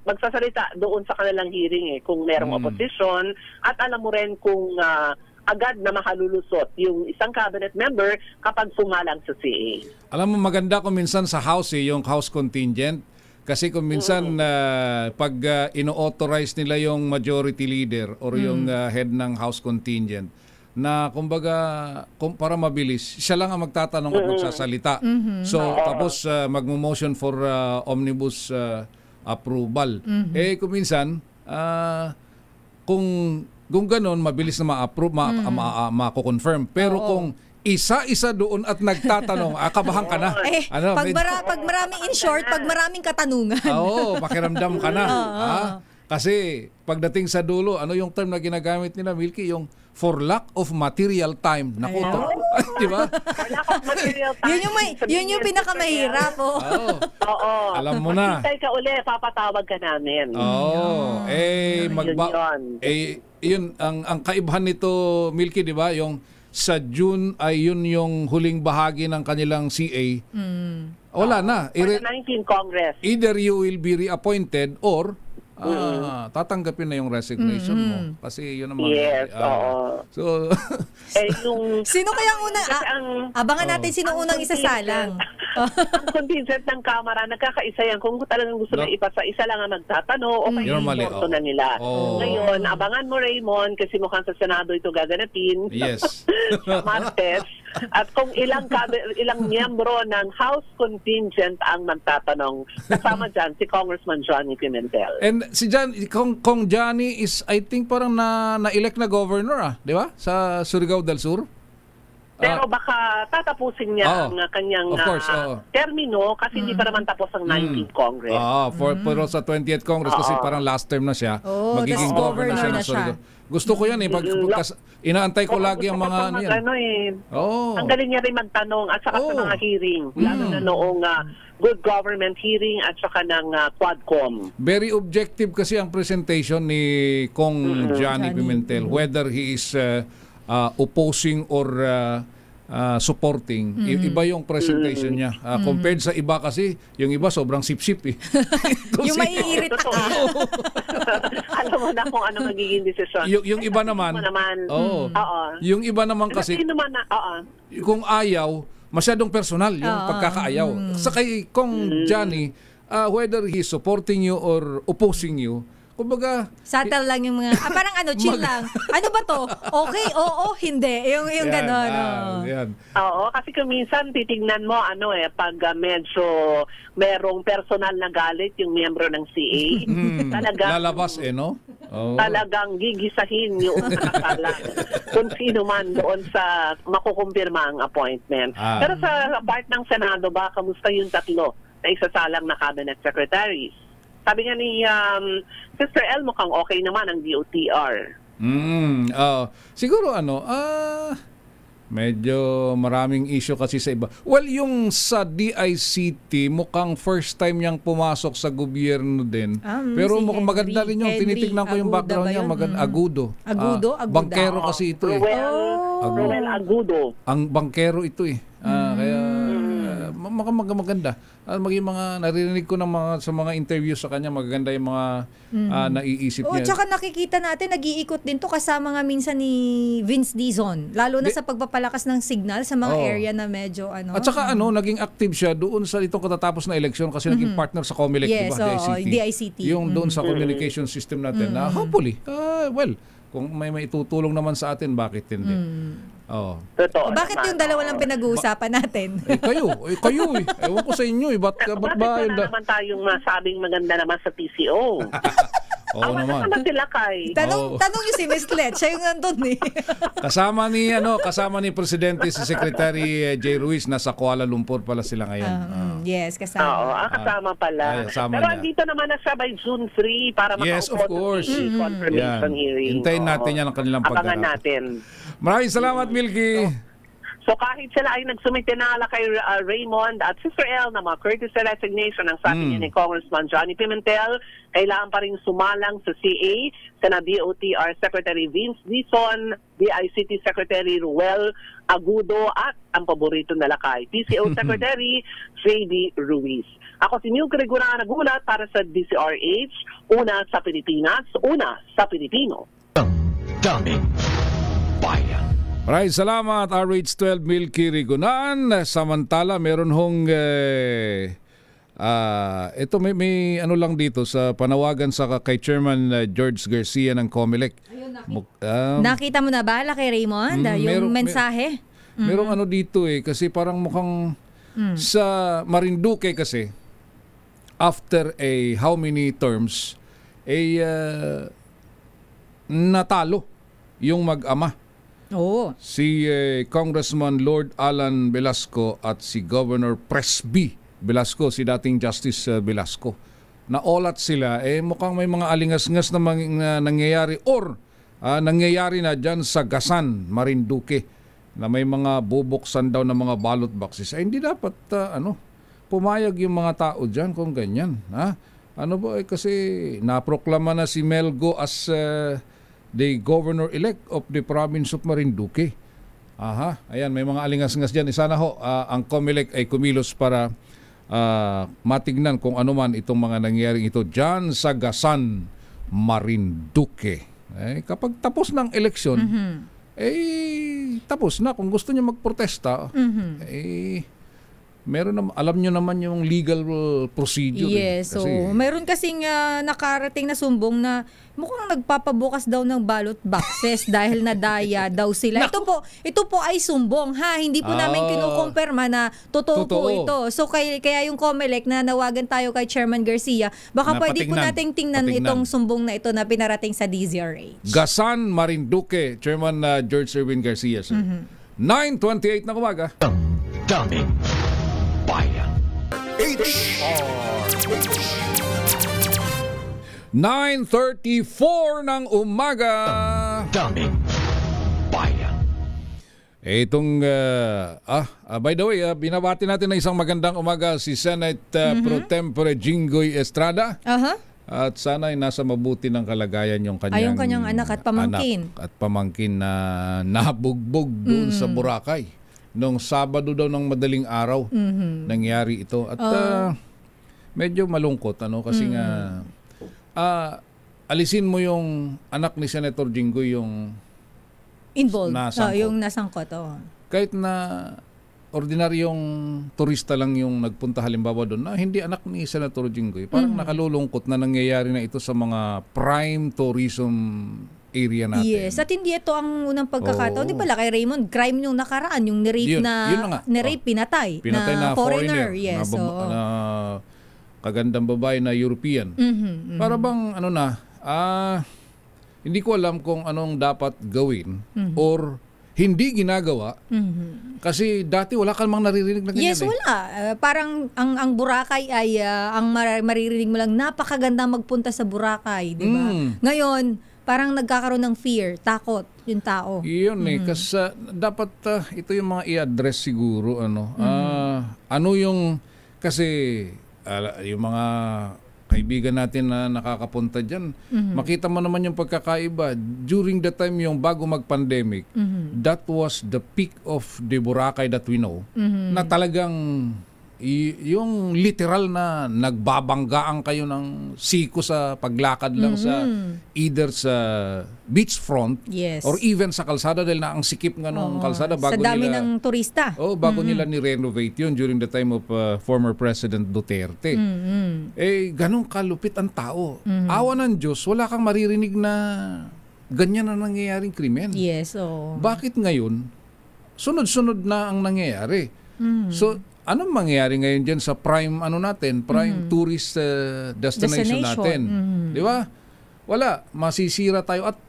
magsasalita doon sa kanilang hearing kung merong opposition, at alam mo rin kung agad na makalulusot yung isang cabinet member kapag sumalang sa CA. Alam mo, maganda kung minsan sa House yung House contingent. Kasi kung minsan pag ino-authorize nila yung majority leader or yung head ng House contingent, na kumbaga para mabilis, siya lang ang magtatanong at magsasalita. So tapos magmo-motion for omnibus approval. Kung minsan kung gano'n, mabilis na ma-approve, mako-confirm. Pero kung isa-isa doon at nagtatanong, kabahan ka na. Pag maraming in short, pag maraming katanungan. Makiramdam ka na. Kasi pagdating sa dulo, ano yung term na ginagamit nila, Milky? Yung for lack of material time. Naku, di ba? For lack of material time. Yun yung pinakamahirap. Oo. Alam mo na. Hintay ka uli, papatawag ka namin. yun ang kaibahan nito, Milky, di ba? Yung sa June ay yun yung huling bahagi ng kanilang CA. Wala na. For the 19th Congress. Either you will be reappointed or tatanggapin na yung resignation mo. Kasi yun naman. Yes, oo. So, yung... Sino kaya unang... abangan natin sino unang isasalang. Ang contingent ng Kamara, nagkakaisa yan. Kung talagang gusto na ipasa, isa lang ang nagtatanong o kaya iporto na nila. Ngayon, abangan mo, Raymond, kasi mukhang sa Senado ito gaganapin. Yes. Sa Martes. At kung ilang miyembro ng House contingent ang magtatanong, kasama dyan si Congressman Johnny Pimentel. And si Kong Johnny is, I think, parang na-elect na governor, di ba? Sa Surigao del Sur. Pero baka tatapusin niya ang kanyang termino kasi hindi pa naman tapos ang 19th Congress. Pero sa 20th Congress kasi parang last term na siya. Magiging governor siya ng Surigao. Gusto ko yan eh. Inaantay ko lagi ang mga ano yan. Ang galing niya rin magtanong at saka sa mga hearing. Lalo na noong good government hearing at saka ng Quadcom. Very objective kasi ang presentation ni Kong Johnny Pimentel. Whether he is opposing or supporting. Iba yung presentation niya. Compared sa iba kasi, yung iba sobrang sip-sip eh. Yung maiirita ka. Alam mo na kung ano magiging desisyon. Yung iba naman, yung iba naman kasi, kung ayaw, masyadong personal yung pagkakaayaw. Sa kay Kong Johnny, whether he's supporting you or opposing you, kumbaga, subtle lang yung mga, parang chill lang. Ano ba to? Okay, oo, hindi. Yung gano'n. Oo, kasi kung minsan titignan mo, pag medyo merong personal na galit yung miyembro ng CA, talagang, lalabas no? Talagang gigisahin yung nakasala kung sino man doon sa makukumpirma ang appointment. Pero sa part ng Senado ba, kamusta yung tatlo na isasalang na cabinet secretaries? Sabi nga ni Sister El, mukhang okay naman ang DOTR. Siguro medyo maraming issue kasi sa iba. Well, yung sa DICT, mukhang first time niyang pumasok sa gobyerno din. Pero mukhang maganda rin yung tinitignan ko yung background niya. Agudo. Bankero kasi ito eh. Ruel Agudo. Ang bankero ito eh. Kaya maganda. Maging mga naririnig ko sa mga interviews sa kanya, magaganda yung mga naiisip niya. Tsaka nakikita natin, nag-iikot din to kasama nga minsan ni Vince Dizon. Lalo na sa pagpapalakas ng signal sa mga area na medyo At saka naging active siya doon sa itong katatapos na eleksyon kasi naging partner sa Comelec, diba? DICT. Yung doon sa communication system natin na hopefully, kung may maitutulong naman sa atin, bakit hindi? Bakit yung dalawa lang pinag-uusapan natin? Kayo eh. Ewan ko sa inyo eh. Bakit ba yun? Bakit naman tayong masabing maganda naman sa PCO? naman. Sila kay. Tanong yung si Ms. Let. Siya yung nandun eh. Kasama ni Presidente si Secretary J. Ruiz. Nasa Kuala Lumpur pala sila ngayon. Yes, kasama. Kasama pala. Pero andito naman na siya by June 3 para yes, of course. Confirmation hearing. Hintayin natin yan ang kanilang pagharap. Abangan natin. Maraming salamat, Milky. So kahit sila ay nagsumite na kay Raymond at Sister El na mga courtesy resignation, ang sabi niya ni Congressman Johnny Pimentel, kailangan pa rin sumalang sa CA, sa DOTR Secretary Vince Dizon, DICT Secretary Ruel Agudo at ang paborito na lakay, PCO Secretary J.D. Ruiz. Ako si Milky Regura nagulat para sa DCRH, una sa Pilipinas, una sa Pilipino. Daming bayan. Maraming salamat, RH12 Milky Rigunan. Samantala, meron hong ito may lang dito sa panawagan sa kay Chairman George Garcia ng Comelec. Nakita mo na ba kay Raymond yung mensahe? Merong dito kasi parang mukhang sa Marinduque kasi after how many terms natalo yung mag-ama. Si Congressman Lord Alan Velasco at si Governor Presby Velasco, si dating Justice Velasco. Naolat sila, mukhang may mga alingas-ngas na nangyayari or nangyayari na dyan sa Gasan, Marinduque, na may mga bubuksan daw ng mga ballot boxes. Hindi dapat pumayag yung mga tao dyan kung ganyan. Kasi naproklama na si Melgo as the governor-elect of the province of Marinduque. Aha, ayan, may mga alingas-ngas dyan. Sana ho, ang COMELEC ay kumilos para matignan kung ano man itong mga nangyaring ito dyan sa Gasan, Marinduque. Kapag tapos ng eleksyon, tapos na. Kung gusto niyo magprotesta, meron na, alam nyo naman yung legal procedure. Yes, so meron kasing nakarating na sumbong na mukhang nagpapabukas daw ng ballot boxes dahil nadaya daw sila. Ito po ay sumbong ha, hindi po namin kinukumpirma na totoo po ito. So kaya yung COMELEC na nawagan tayo kay Chairman Garcia, baka pwede po nating tingnan itong sumbong na ito na pinarating sa DZRH. Gasan, Marinduque, Chairman George Erwin Garcia, sir. 9:28 na umaga. Daming Bayan. 9:34 ng umaga. Daming Bayan. Itong, by the way, binabati natin na isang magandang umaga si Senate Pro Tempore Jinggoy Estrada. At sana ay nasa mabuti ng kalagayan yung kanyang anak at pamangkin. Na nabugbog doon sa Boracay. Noong Sabado daw ng madaling araw nangyari ito. At medyo malungkot kasi nga alisin mo yung anak ni Senator Jinggoy yung involved, nasangkot. yung nasangkot. Kahit na ordinaryong turista lang yung nagpunta halimbawa doon na hindi anak ni Senator Jinggoy, parang nakalulungkot na nangyayari na ito sa mga prime tourism area natin. Yes, at hindi ito ang unang pagkakataon. Di pala kay Raymond, crime yung nakaraan, yung nirape pinatay na foreigner. Yes, na kagandang babae na European. Para bang hindi ko alam kung anong dapat gawin or hindi ginagawa kasi dati wala ka namang naririnig na ganyan. Yes, wala. Parang ang Boracay ay ang maririnig mo lang, napakaganda magpunta sa Boracay, di ba? Ngayon, parang nagkakaroon ng fear, takot yung tao. Iyon kasi dapat ito yung mga i-address siguro ano yung kasi yung mga kaibigan natin na nakakapunta dyan, makita mo naman yung pagkakaiba. During the time yung bago mag-pandemic, that was the peak of the Boracay that we know, na talagang yung literal na nagbabanggaan kayo ng siko sa paglakad lang sa either sa beachfront or even sa kalsada dahil na ang sikip nga nung kalsada bago sa dami ng turista. Bago nila ni-renovate yun during the time of former President Duterte. Ganun kalupit ang tao. Awa ng Diyos, wala kang maririnig na ganyan na nangyayaring krimen. Yes, Bakit ngayon? Sunod-sunod na ang nangyayari. So, anong mangyayari ngayon dyan sa prime prime tourist destination natin? Di ba? Wala, masisira tayo at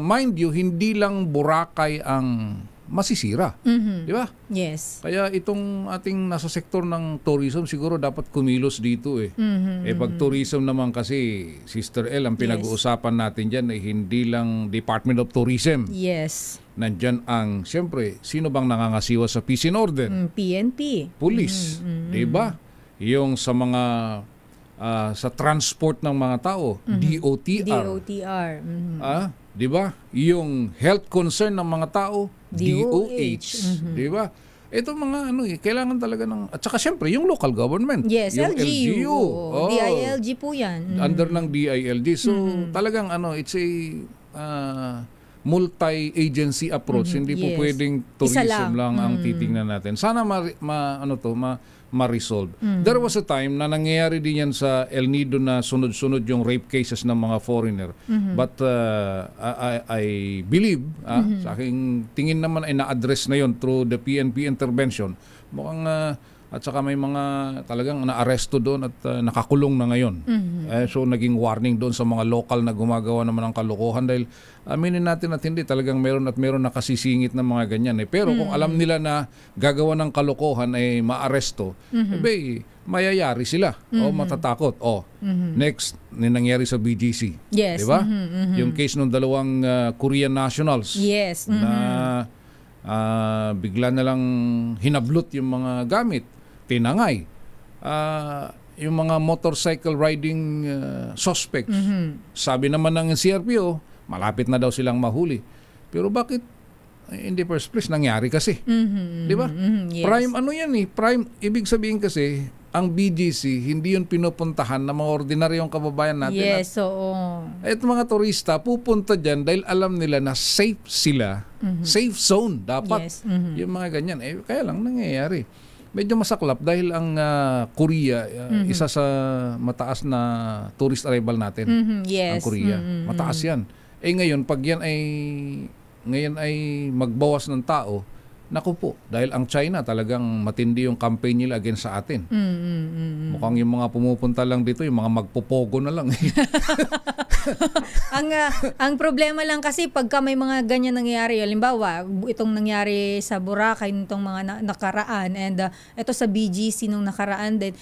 mind you, hindi lang Boracay ang masisira. Di ba? Yes. Kaya itong ating nasa sektor ng tourism siguro dapat kumilos dito pag tourism naman kasi, Sister El, ang pinag-uusapan natin dyan ay hindi lang Department of Tourism. Yes. Nandyan ang, siyempre, sino bang nangangasiwa sa peace and order? PNP. Police. Diba? Yung sa mga, sa transport ng mga tao, DOTR. Diba? Yung health concern ng mga tao, DOH. Diba? Ito mga kailangan talaga ng, at saka siyempre, yung local government. Yes, yung LGU. DILG po yan. Under ng DILG. So, talagang it's a multi-agency approach. Hindi po pwedeng tourism lang ang titingnan natin. Sana ma-resolve. There was a time na nangyayari din yan sa El Nido na sunod-sunod yung rape cases ng mga foreigner. But I believe, sa aking tingin naman ay na-address na yon through the PNP intervention. Mukhang at saka may mga talagang na-aresto doon at nakakulong na ngayon. So naging warning doon sa mga local na gumagawa naman ng kalokohan dahil aminin natin at hindi talagang meron nakasisingit ng mga ganyan. Pero kung alam nila na gagawa ng kalokohan ay maaresto, mayayari sila o matatakot. Next, nangyari sa BGC. Yes. Diba? Yung case ng dalawang Korean nationals na bigla na lang hinablot yung mga gamit, tinangay. Yung mga motorcycle riding suspects. Sabi naman ng CRPO, malapit na daw silang mahuli. Pero bakit in the first place nangyari kasi? Di ba? Yes. Prime ano yan eh. Prime, ibig sabihin kasi, ang BGC, hindi yun pinupuntahan ng mga ordinaryong kababayan natin. Yes, oo. At mga turista, pupunta dyan dahil alam nila na safe sila. Safe zone dapat. Yes. Yung mga ganyan. Kaya lang nangyayari. Medyo masaklap dahil ang Korea, isa sa mataas na tourist arrival natin. Yes. Ang Korea. Mataas yan. Ngayon, pag yan ay magbawas ng tao, naku po, dahil ang China talagang matindi yung campaign nila against sa atin. Mukhang yung mga pumupunta lang dito, yung mga magpopogo na lang. Ang problema lang kasi pagka may mga ganyan nangyayari, halimbawa, itong nangyari sa Boracay nitong mga nakaraan and ito sa BGC nung nakaraan din,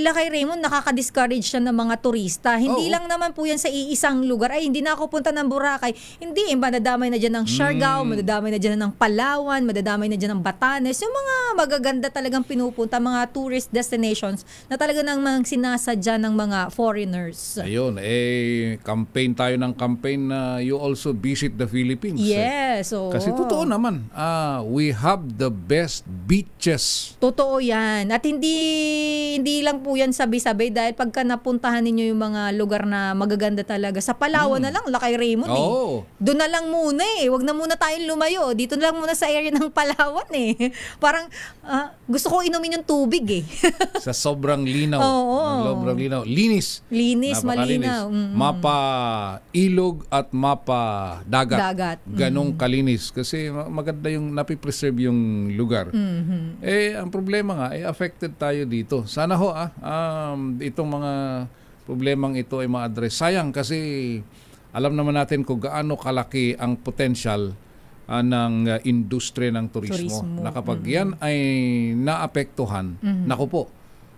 Lakay Raymond, nakaka-discourage siya ng mga turista. Hindi lang naman po yan sa iisang lugar. Hindi na ako punta ng Boracay. Hindi, madadamay na dyan ng Siargao, madadamay na dyan ng Palawan, madadamay na dyan ng Batanes. Yung mga magaganda talagang pinupunta, mga tourist destinations na talaga nang sinasadya ng mga foreigners. Ayun, campaign tayo ng campaign na you also visit the Philippines. Yes. Kasi totoo naman, we have the best beaches. Totoo yan. At hindi lang po yan sabi-sabi dahil pagka napuntahan ninyo yung mga lugar na magaganda talaga, sa Palawan na lang, Lakay Raymond Doon na lang muna Huwag na muna tayong lumayo. Dito na lang muna sa area ng Palawan Parang gusto ko inumin yung tubig Sa sobrang linaw. Sobrang linaw. Linis. Malinaw. Mapa ilog at mapa dagat. Ganong kalinis. Kasi maganda yung napipreserve yung lugar. Ang problema nga, affected tayo dito. Sana itong mga problemang ito ay ma-address. Sayang kasi alam naman natin kung gaano kalaki ang potential ng industriya ng turismo. Na kapag yan ay naapektuhan, naku po,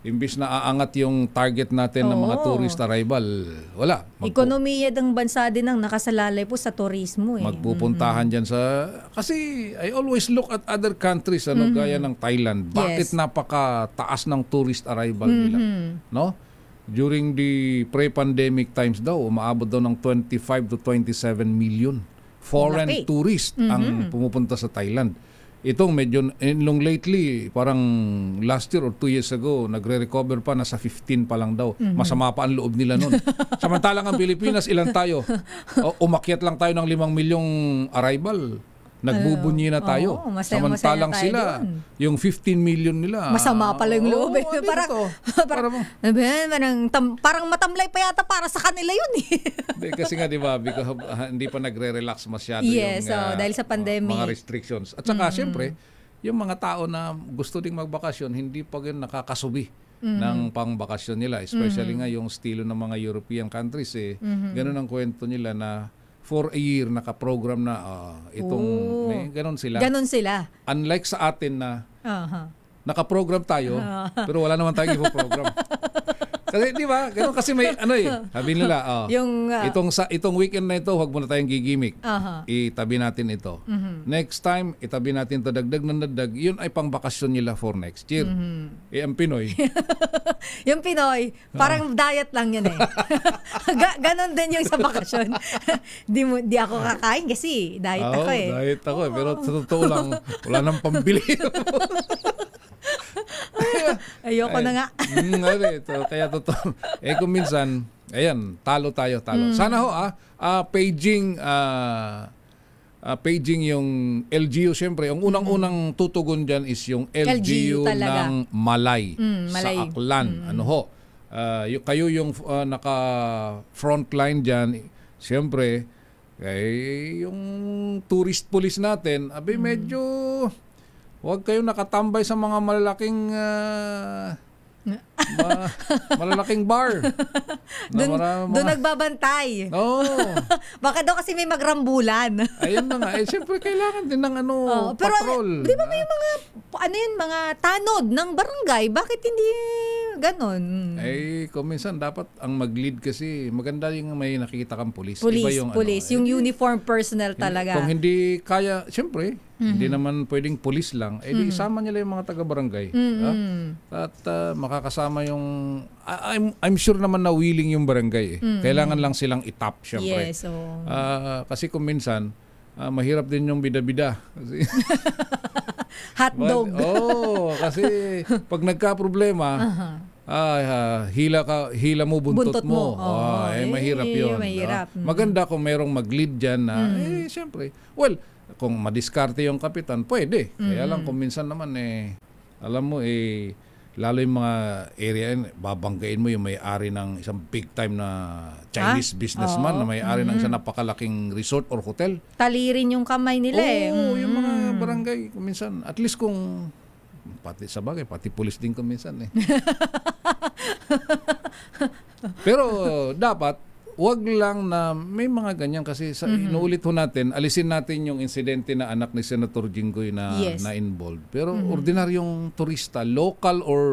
imbis na aangat yung target natin ng mga tourist arrival, wala. Ekonomiya ng bansa din ang nakasalalay po sa turismo. Magpupuntahan dyan sa... Kasi I always look at other countries, gaya ng Thailand. Bakit napakataas ng tourist arrival nila? No? During the pre-pandemic times daw, umaabot daw ng 25 to 27 million foreign tourists ang pumupunta sa Thailand. Itong medyo, lately, parang last year or 2 years ago, nagre-recover pa, nasa 15 pa lang daw. Masama pa ang loob nila nun. Samantalang ang Pilipinas, ilan tayo? Umakyat lang tayo ng 5 milyong arrival. Nagbubunyi na tayo. Samantalang sila, yung 15 million nila. Masama pala yung loob. Parang matamlay pa yata para sa kanila yun Kasi nga diba, hindi pa nagre-relax masyado yung dahil sa pandemic. Mga restrictions. At saka syempre, yung mga tao na gusto ding magbakasyon, hindi pa rin nakakasubi ng pangbakasyon nila. Especially nga yung estilo ng mga European countries. Ganun ang kwento nila na for a year naka-program na may ganun sila. Ganon sila. Unlike sa atin na naka-program tayo pero wala naman tayong ipo-program. Kasi di ba? Ganun kasi may sabi nila, itong weekend na ito, huwag muna tayong gigimik. Itabi natin ito. Next time, itabi natin ito dagdag na dagdag. Yun ay pangbakasyon nila for next year. Ang Pinoy. Yung Pinoy, parang diet lang yun Ganon din yung sa bakasyon. Di ako kakain kasi diet ako Diet ako pero sa totoo lang, wala nang pambili. Ayoko na nga. Kaya totoo. Kung minsan, talo tayo. Sana paging yung LGU, siyempre, yung unang-unang tutugon dyan is yung LGU ng Malay, sa Aklan. Kayo yung naka-frontline dyan, siyempre, yung tourist police natin, medyo huwag kayong nakatambay sa mga malalaking bar. Doon nagbabantay. Baka daw kasi may magrambulan. Ayun na nga. Siyempre kailangan din ng patrol. Di ba may mga mga tanod ng barangay? Bakit hindi ganon? Kung minsan dapat ang mag-lead kasi maganda yung may nakikita kang police. Police. Yung uniform personnel talaga. Kung hindi kaya, siyempre, hindi naman pwedeng police lang. Di isama nila yung mga taga-barangay. At makakasama kasama yung I'm sure naman na willing yung barangay eh. Kailangan lang silang itap syempre. Yes, oo. Kasi kung minsan mahirap din yung bida-bida. Kasi hotdog. kasi pag nagka-problema, hila mo, buntot mo. Mahirap yun. Mahirap. Maganda kung merong mag-lead dyan na, siyempre, well, kung madiskarte yung kapitan, pwede. Kaya lang kung minsan naman, alam mo, lalo yung mga area, babanggain mo yung may-ari ng isang big-time na Chinese businessman na may-ari ng isang napakalaking resort or hotel. Talirin yung kamay nila yung mga barangay, kung minsan, at least kung pati sa bagay, pati pulis din kung minsan Pero dapat wag lang na may mga ganyan kasi inuulit ho natin, alisin natin yung insidente na anak ni Senator Jinggoy na involved. Pero ordinaryong turista, local or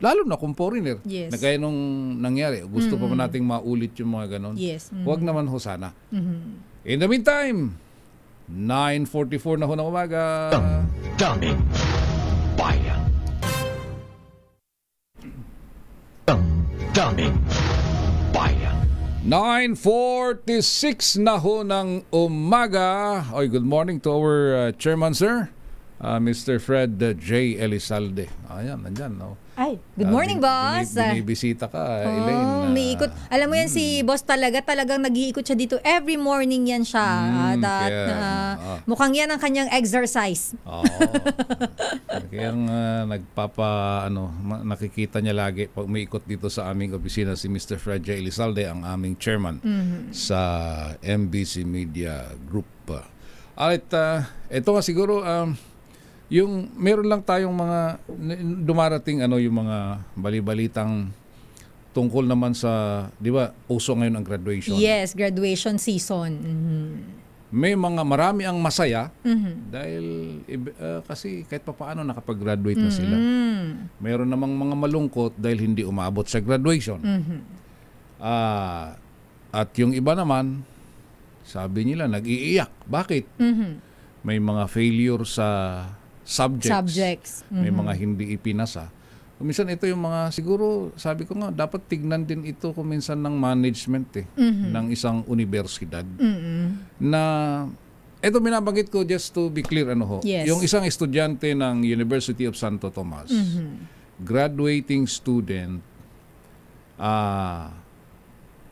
lalo na kung foreigner, na gaya nung nangyari, gusto pa nating maulit yung mga ganon. Wag naman ho sana. In the meantime, 9:44 na ho ng umaga. Daming bayan. Daming bayan. 9:46 na ho ng umaga. Good morning to our chairman, sir. Mr. Fred J. Elizalde. Ayan, nandyan. Ay, good morning, boss. Binibisita ka, Elaine. Umiikot. Alam mo yan, si boss talagang nag-iikot siya dito. Every morning yan siya. Mukhang yan ang kanyang exercise. Kaya nakikita niya lagi pag umiikot dito sa aming opisina si Mr. Fred J. Elizalde, ang aming chairman sa MBC Media Group. Ito nga siguro, yung meron lang tayong mga dumarating yung mga balibalitang tungkol naman sa, di ba, uso ngayon ang graduation. Yes, graduation season. May marami ang masaya dahil kasi kahit paano nakapag-graduate na sila. Meron namang mga malungkot dahil hindi umabot sa graduation. At yung iba naman, sabi nila, nag-iiyak. Bakit? May mga failure sa subjects. May mga hindi ipinasa. Kuminsan ito yung mga, siguro, sabi ko nga, dapat tignan din ito kuminsan ng management ng isang universidad. Na, ito binabanggit ko just to be clear, yung isang estudyante ng University of Santo Tomas, graduating student,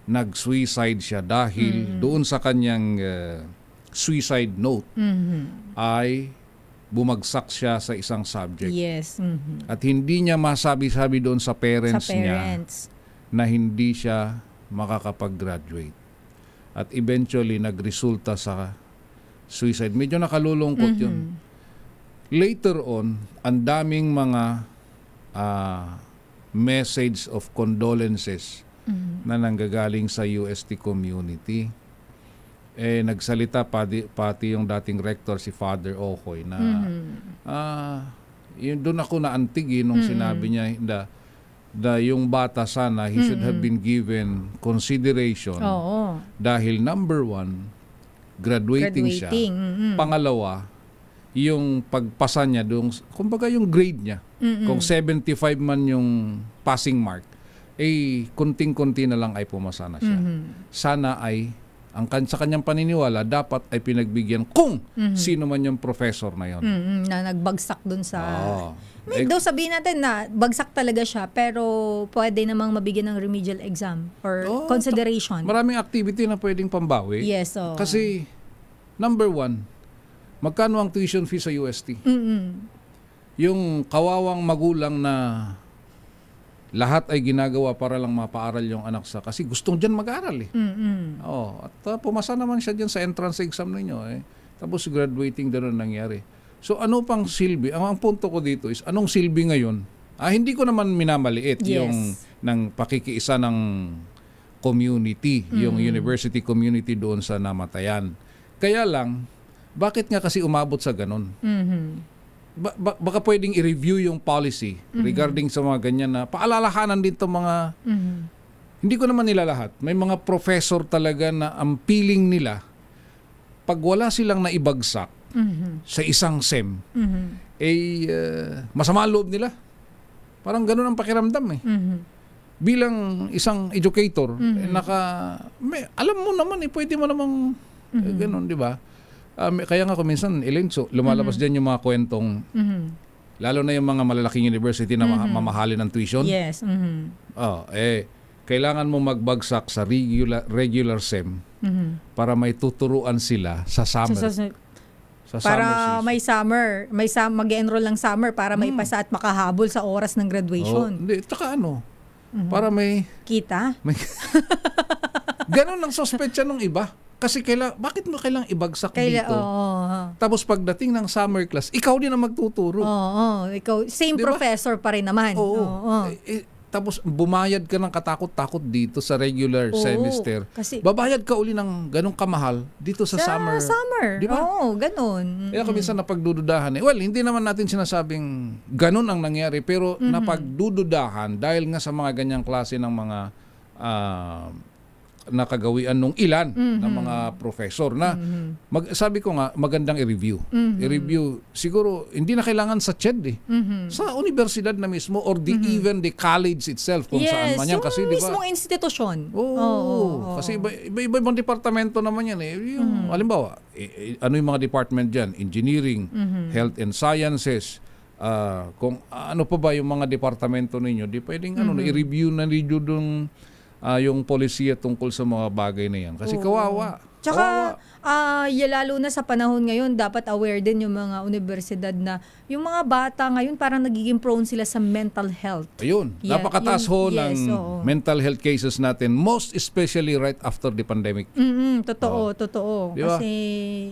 nag-suicide siya dahil doon sa kanyang suicide note ay bumagsak siya sa isang subject. At hindi niya masabi-sabi doon sa parents niya na hindi siya makakapag-graduate. At eventually, nagresulta sa suicide. Medyo nakalulungkot yun. Later on, ang daming mga message of condolences na nanggagaling sa UST community. Nagsalita pati yung dating rector, si Father Okoy, na yun doon ako naantig nung sinabi niya yung bata sana he should have been given consideration dahil number one, graduating siya. Pangalawa, yung pagpasa niya doon, kumbaga yung grade niya, kung 75 man yung passing mark, kunting-kunti na lang ay pumasa na siya. Sana ay sa kanyang paniniwala, dapat ay pinagbigyan kung sino man yung professor na yon na nagbagsak dun sa... Daw sabihin natin na bagsak talaga siya, pero pwede namang mabigyan ng remedial exam or consideration. Maraming activity na pwedeng pambawi. Yes. Kasi, number one, magkano ang tuition fee sa UST? Yung kawawang magulang na lahat ay ginagawa para lang mapaaral yung anak kasi gustong dyan mag-aral at pumasa naman siya dyan sa entrance exam ninyo tapos graduating doon nangyari. So ano pang silbi? Ang punto ko dito is anong silbi ngayon? Hindi ko naman minamaliit yung ng pakikiisa ng community, yung university community doon sa namatayan. Kaya lang, bakit nga kasi umabot sa ganun? Baka pwedeng i-review yung policy regarding sa mga ganyan na paalalahanan din itong mga hindi ko naman nila lahat. May mga professor talaga na ang feeling nila pag wala silang naibagsak sa isang SEM masama ang loob nila. Parang ganun ang pakiramdam eh. Bilang isang educator, alam mo naman pwede mo namang ganun, di ba? Kaya nga minsan, Elenso, lumalabas din yung mga kwentong, lalo na yung mga malalaking university na mamahalin ng tuition. Yes. Kailangan mo magbagsak sa regular SEM para may tuturuan sila sa summer. Para mag-enroll ng summer para may pasa at makahabol sa oras ng graduation. Tsaka para may kita. Ganon ang sospecha ng iba. Kasi bakit mo kailangang ibagsak dito? Tapos pagdating ng summer class, ikaw din ang magtuturo. Ikaw, same diba? Professor pa rin naman. Tapos bumayad ka ng katakot-takot dito sa regular semester. Kasi babayad ka uli ng ganong kamahal dito sa summer. Diba? Oo, ganon. Kaya minsan napagdududahan. Well, hindi naman natin sinasabing ganon ang nangyari, pero napagdududahan dahil nga sa mga ganyang klase ng mga nakagawian nung ilan ng mga professor na sabi ko nga magandang i-review. I-review siguro hindi na kailangan sa CHED sa universidad na mismo or even the college itself kung saan man yan kasi di ba? Mismong institusyon. Kasi iba-ibang departamento naman yan Yung halimbawa, ano yung mga department diyan? Engineering, Health and Sciences, kung ano pa ba yung mga departamento ninyo, di pwedeng i-review na dun yung polisiya tungkol sa mga bagay na yan. Kasi kawawa. Tsaka, lalo na sa panahon ngayon, dapat aware din yung mga universidad na yung mga bata ngayon parang nagiging prone sila sa mental health. Ayun. Napakataas ng mental health cases natin, most especially right after the pandemic. Totoo. Diba? Kasi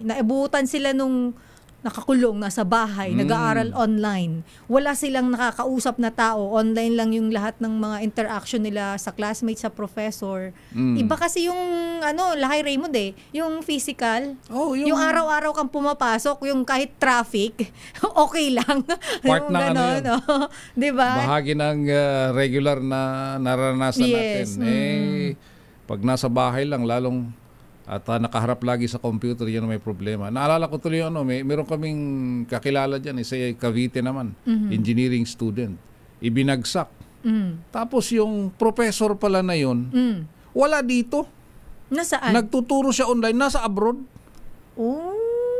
naibutan sila nung nakakulong, nasa bahay, nag-aaral online. Wala silang nakakausap na tao. Online lang yung lahat ng mga interaction nila sa classmates, sa professor. Iba kasi yung, Lakay Raymond yung physical. Yung araw-araw kang pumapasok, yung kahit traffic, okay lang. Part na diba? Bahagi ng regular na naranasan natin. Pag nasa bahay lang, lalong at nakaharap lagi sa computer, yan may problema. Naalala ko tuloy meron kaming kakilala dyan, isa Cavite naman, engineering student. Ibinagsak. Tapos yung professor pala na yun, wala dito. Nasaan? Nagtuturo siya online, nasa abroad.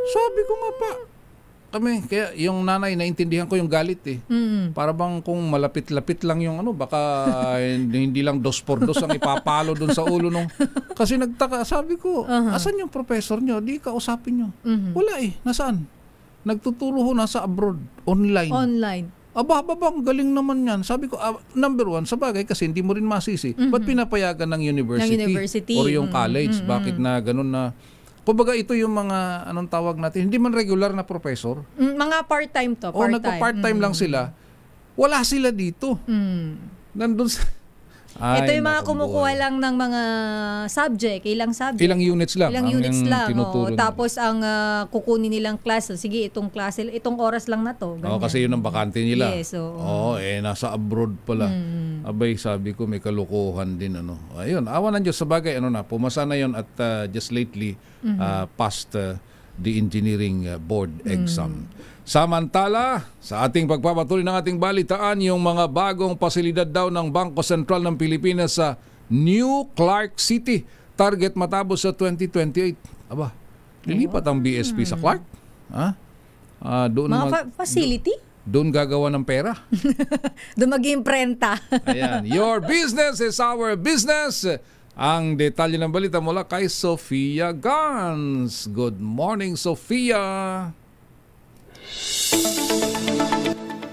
Sabi ko nga pa. Kaya yung nanay, naintindihan ko yung galit Para bang kung malapit-lapit lang yung baka hindi lang 2x2 ang ipapalo dun sa ulo nung. Kasi nagtaka, sabi ko, asan yung professor nyo? Di kausapin nyo. Wala nasaan? Nagtuturo nasa abroad, online. Ang galing naman yan. Sabi ko, number one, sa bagay kasi hindi mo rin masisi. Ba't pinapayagan ng university? Or yung college? Bakit na ganun na? Kumbaga ito yung mga anong tawag natin, hindi man regular na professor. Mga part-time to. Nagpa-part-time lang sila. Wala sila dito. Nandun sa... Ito yung mga kumukuha lang ng mga subject. Ilang units lang. Tapos ang kukunin nilang class. Sige, itong klase, itong oras lang na to. Kasi yun ang bakante nila. Yes. Nasa abroad pala. Abay, sabi ko may kalukuhan din. Ayun, awa ng Diyos sa bagay. Pumasa na yun at just lately passed the engineering board exam. Samantala, sa ating pagpapatuloy ng ating balitaan, yung mga bagong pasilidad daw ng Bangko Sentral ng Pilipinas sa New Clark City. Target matapos sa 2028. Lilipat ang BSP sa Clark? Doon facility? Doon gagawa ng pera. Doon mag-imprenta. Ayan. Your business is our business. Ang detalye ng balita mula kay Sofia Gans. Good morning, Sofia.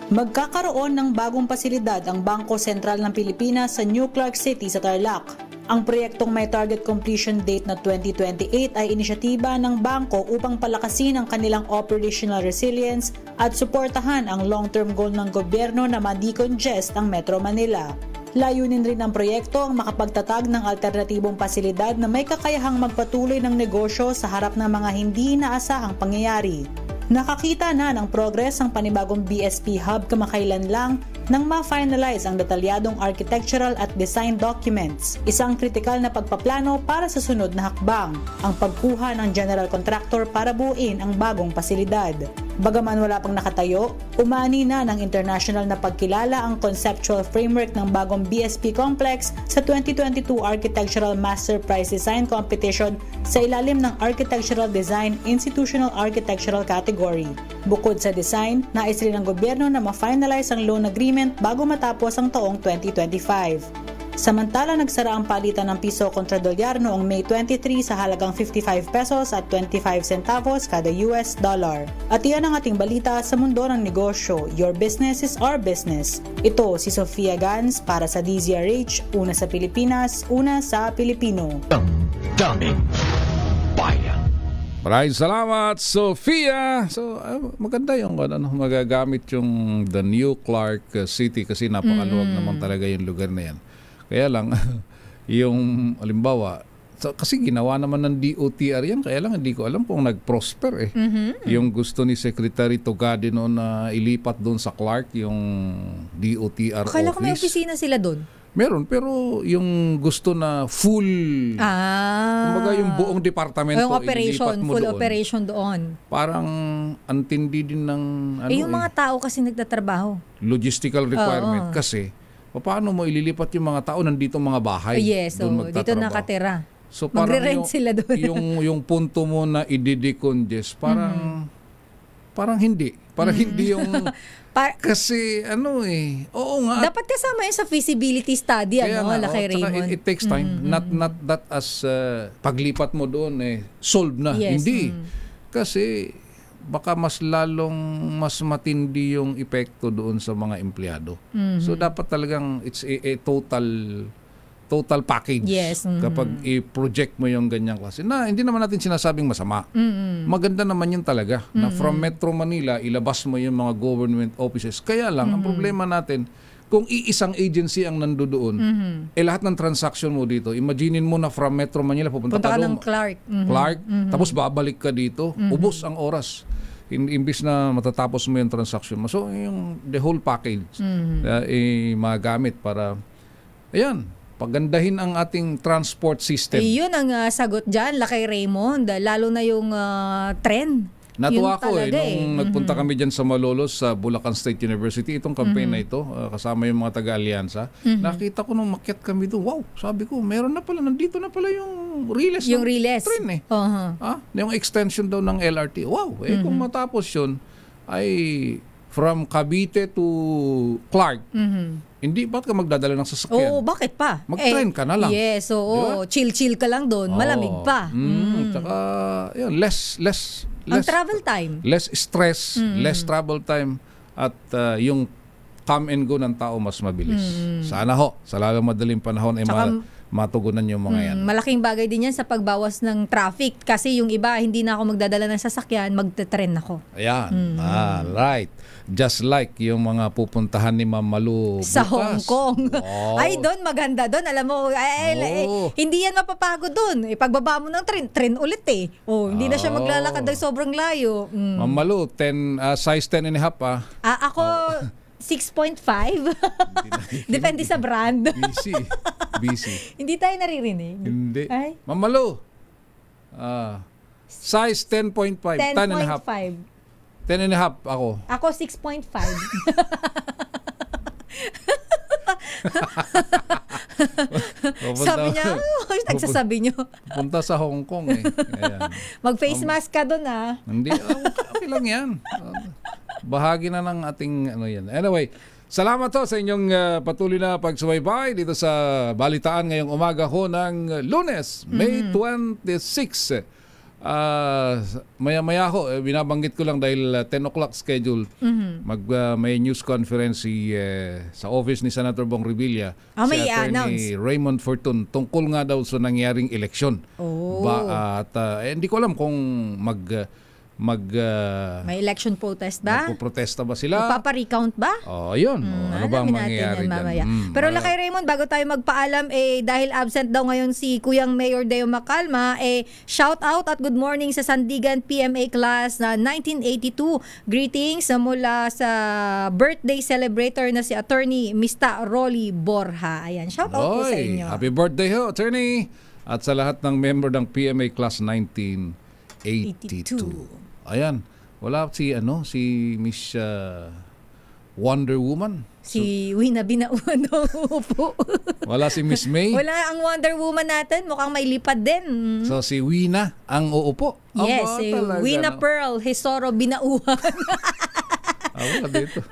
Magkakaroon ng bagong pasilidad ang Bangko Sentral ng Pilipinas sa New Clark City sa Tarlac. Ang proyektong may target completion date na 2028 ay inisyatiba ng bangko upang palakasin ang kanilang operational resilience at suportahan ang long-term goal ng gobyerno na ma-decongest ang Metro Manila. Layunin rin ng proyekto ang makapagtatag ng alternatibong pasilidad na may kakayahang magpatuloy ng negosyo sa harap ng mga hindi inaasahang pangyayari. Nakakita na ng progress ang panibagong BSP Hub kamakailan lang nang ma-finalize ang detalyadong architectural at design documents. Isang kritikal na pagpaplano para sa sunod na hakbang, ang pagkuha ng general contractor para buuin ang bagong pasilidad. Bagaman wala pang nakatayo, umani na ng international na pagkilala ang conceptual framework ng bagong BSP Complex sa 2022 Architectural Master Prize Design Competition sa ilalim ng Architectural Design Institutional Architectural category. Bukod sa design, nais rin ng gobyerno na ma-finalize ang loan agreement bago matapos ang taong 2025. Samantala, nagsara ang palitan ng piso kontra dolyar noong May 23 sa halagang 55 pesos at 25 centavos kada US dollar. At iyan ang ating balita sa mundo ng negosyo. Your business is our business. Ito si Sofia Gans para sa DZRH, una sa Pilipinas, una sa Pilipino. Daming bayan. Maraming salamat, Sofia. So, maganda yung magagamit yung the New Clark City kasi napakaluwag naman talaga yung lugar na yan. Kaya lang, yung halimbawa, kasi ginawa naman ng DOTR yan, kaya lang hindi ko alam kung nag-prosper eh. Yung gusto ni Secretary Togade noon na ilipat doon sa Clark, yung DOTR Akala office. ko may opisina sila doon. Meron, pero yung gusto na full, kumbaga yung buong departamento, yung operation, mo full doon. operation doon. Parang antindi din ng yung mga tao kasi nagtatrabaho. Logistical requirement kasi paano mo ililipat yung mga tao nandito mga bahay? Yes, dito nakatira. So parang magre-rent sila doon. yung punto mo na i-decongest, parang hindi. Parang hindi yung kasi oo nga. Dapat kasama yun sa feasibility study, Lakay Raymond. It takes time. Not that as paglipat mo doon solved na. Yes. Hindi. Kasi baka mas matindi yung epekto doon sa mga empleyado. So dapat talagang it's a total package. Yes. Kapag i-project mo yung ganyang klase. Na hindi naman natin sinasabing masama. Maganda naman yun talaga. Na from Metro Manila, ilabas mo yung mga government offices. Kaya lang, ang problema natin, kung iisang agency ang nandoon, lahat ng transaction mo dito, imaginein mo na from Metro Manila, pupunta ka ng Clark. Tapos babalik ka dito, ubos ang oras. Imbis na matatapos mo yung transaction mo. So, the whole package magamit para, pagandahin ang ating transport system. Yun ang sagot dyan, Lakay Raymond. Lalo na yung tren. Natuwa ko nung nagpunta kami dyan sa Malolos sa Bulacan State University, itong campaign na ito, kasama yung mga taga-alyansa, nakita ko nung makyat kami doon, wow, sabi ko, meron na pala, nandito na pala yung Riles. Yung Riles. Train yung extension daw ng LRT. Wow, kung matapos yun, ay from Cavite to Clark, hindi, ba't ka magdadala ng sasakyan? Oo, bakit pa? Mag-train ka na lang. Yes, oo. Diba? Chill-chill ka lang doon, malamig pa. Tsaka, less ang travel time. Less stress, less travel time, at yung come and go ng tao mas mabilis. Sana sa lalong madaling panahon ay matugunan yung mga yan. Malaking bagay din yan sa pagbawas ng traffic kasi yung iba, hindi na ako magdadala ng sasakyan, magte-tren ako. Ayan. Right. Just like yung mga pupuntahan ni Ma'am Malu sa bukas. Hong Kong. Ay, doon, maganda doon. Alam mo, hindi yan mapapagod doon. Pagbaba mo ng tren ulit eh. Hindi na siya maglalakad ng sobrang layo. Ma'am Malu, size 10 and a half ako, 6.5. Depende sa brand. Busy. Hindi tayo naririnig. Hindi. Ma'am Malu, size 10.5. 10 and a half. 10 and a half ako. Ako 6.5. Sabi niya, nagsasabi niyo. Punta sa Hong Kong Mag-face mask ka doon Hindi, okay lang yan. Bahagi na ng ating yan. Anyway, salamat sa inyong patuloy na pagsubaybay dito sa balitaan ngayong umaga ho ng Lunes, May 26. Maya-maya ho, binabanggit ko lang dahil 10 o'clock schedule. May news conference sa office ni Senator Bong Revilla, si Attorney Raymond Fortun tungkol nga daw sa nangyaring eleksyon. Hindi ko alam kung may election protest ba? Magpo-protesta ba sila? Magpapa-recount ba? Yun. Ano ba ang mangyayari dyan? Pero Lakay Raymond, bago tayo magpaalam, dahil absent daw ngayon si Kuyang Mayor Deo Macalma, shout out at good morning sa Sandigan PMA class na 1982. Greetings mula sa birthday celebrator na si Attorney Mista Rolly Borja. Ayan, shout out po sa inyo. Happy birthday ho, Attorney! At sa lahat ng member ng PMA class 1982. Ayan. Wala si Miss Wonder Woman. Si Wina Binauan daw po. Wala si Miss May. Wala ang Wonder Woman natin. Mukhang may lipad din. So si Wina ang uupo. Yes, si Wina Pearl Hisoro Binauan. Wala dito.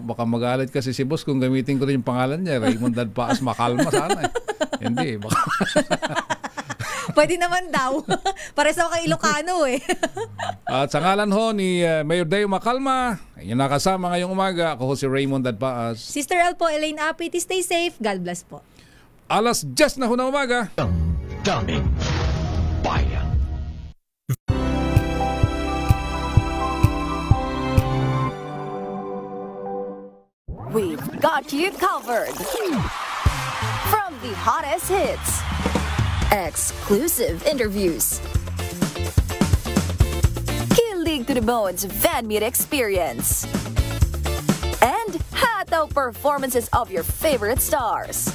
Baka magalit kasi si boss kung gamitin ko rin yung pangalan niya. Raymond Dadpaas Makalma sana. Hindi. Baka... Pwede naman daw. Pares ako kay Ilocano eh. At sa ngalan ho ni Mayor Deo Makalma, yung nakasama ngayong umaga, ako ho si Raymond Dadpaas. Sister L po, Elaine Apiti, stay safe. God bless po. 10:00 na ho ng umaga. Daming Bayan. We've got you covered. From the hottest hits, exclusive interviews, kilig to the bones fan meet experience, and hataw performances of your favorite stars.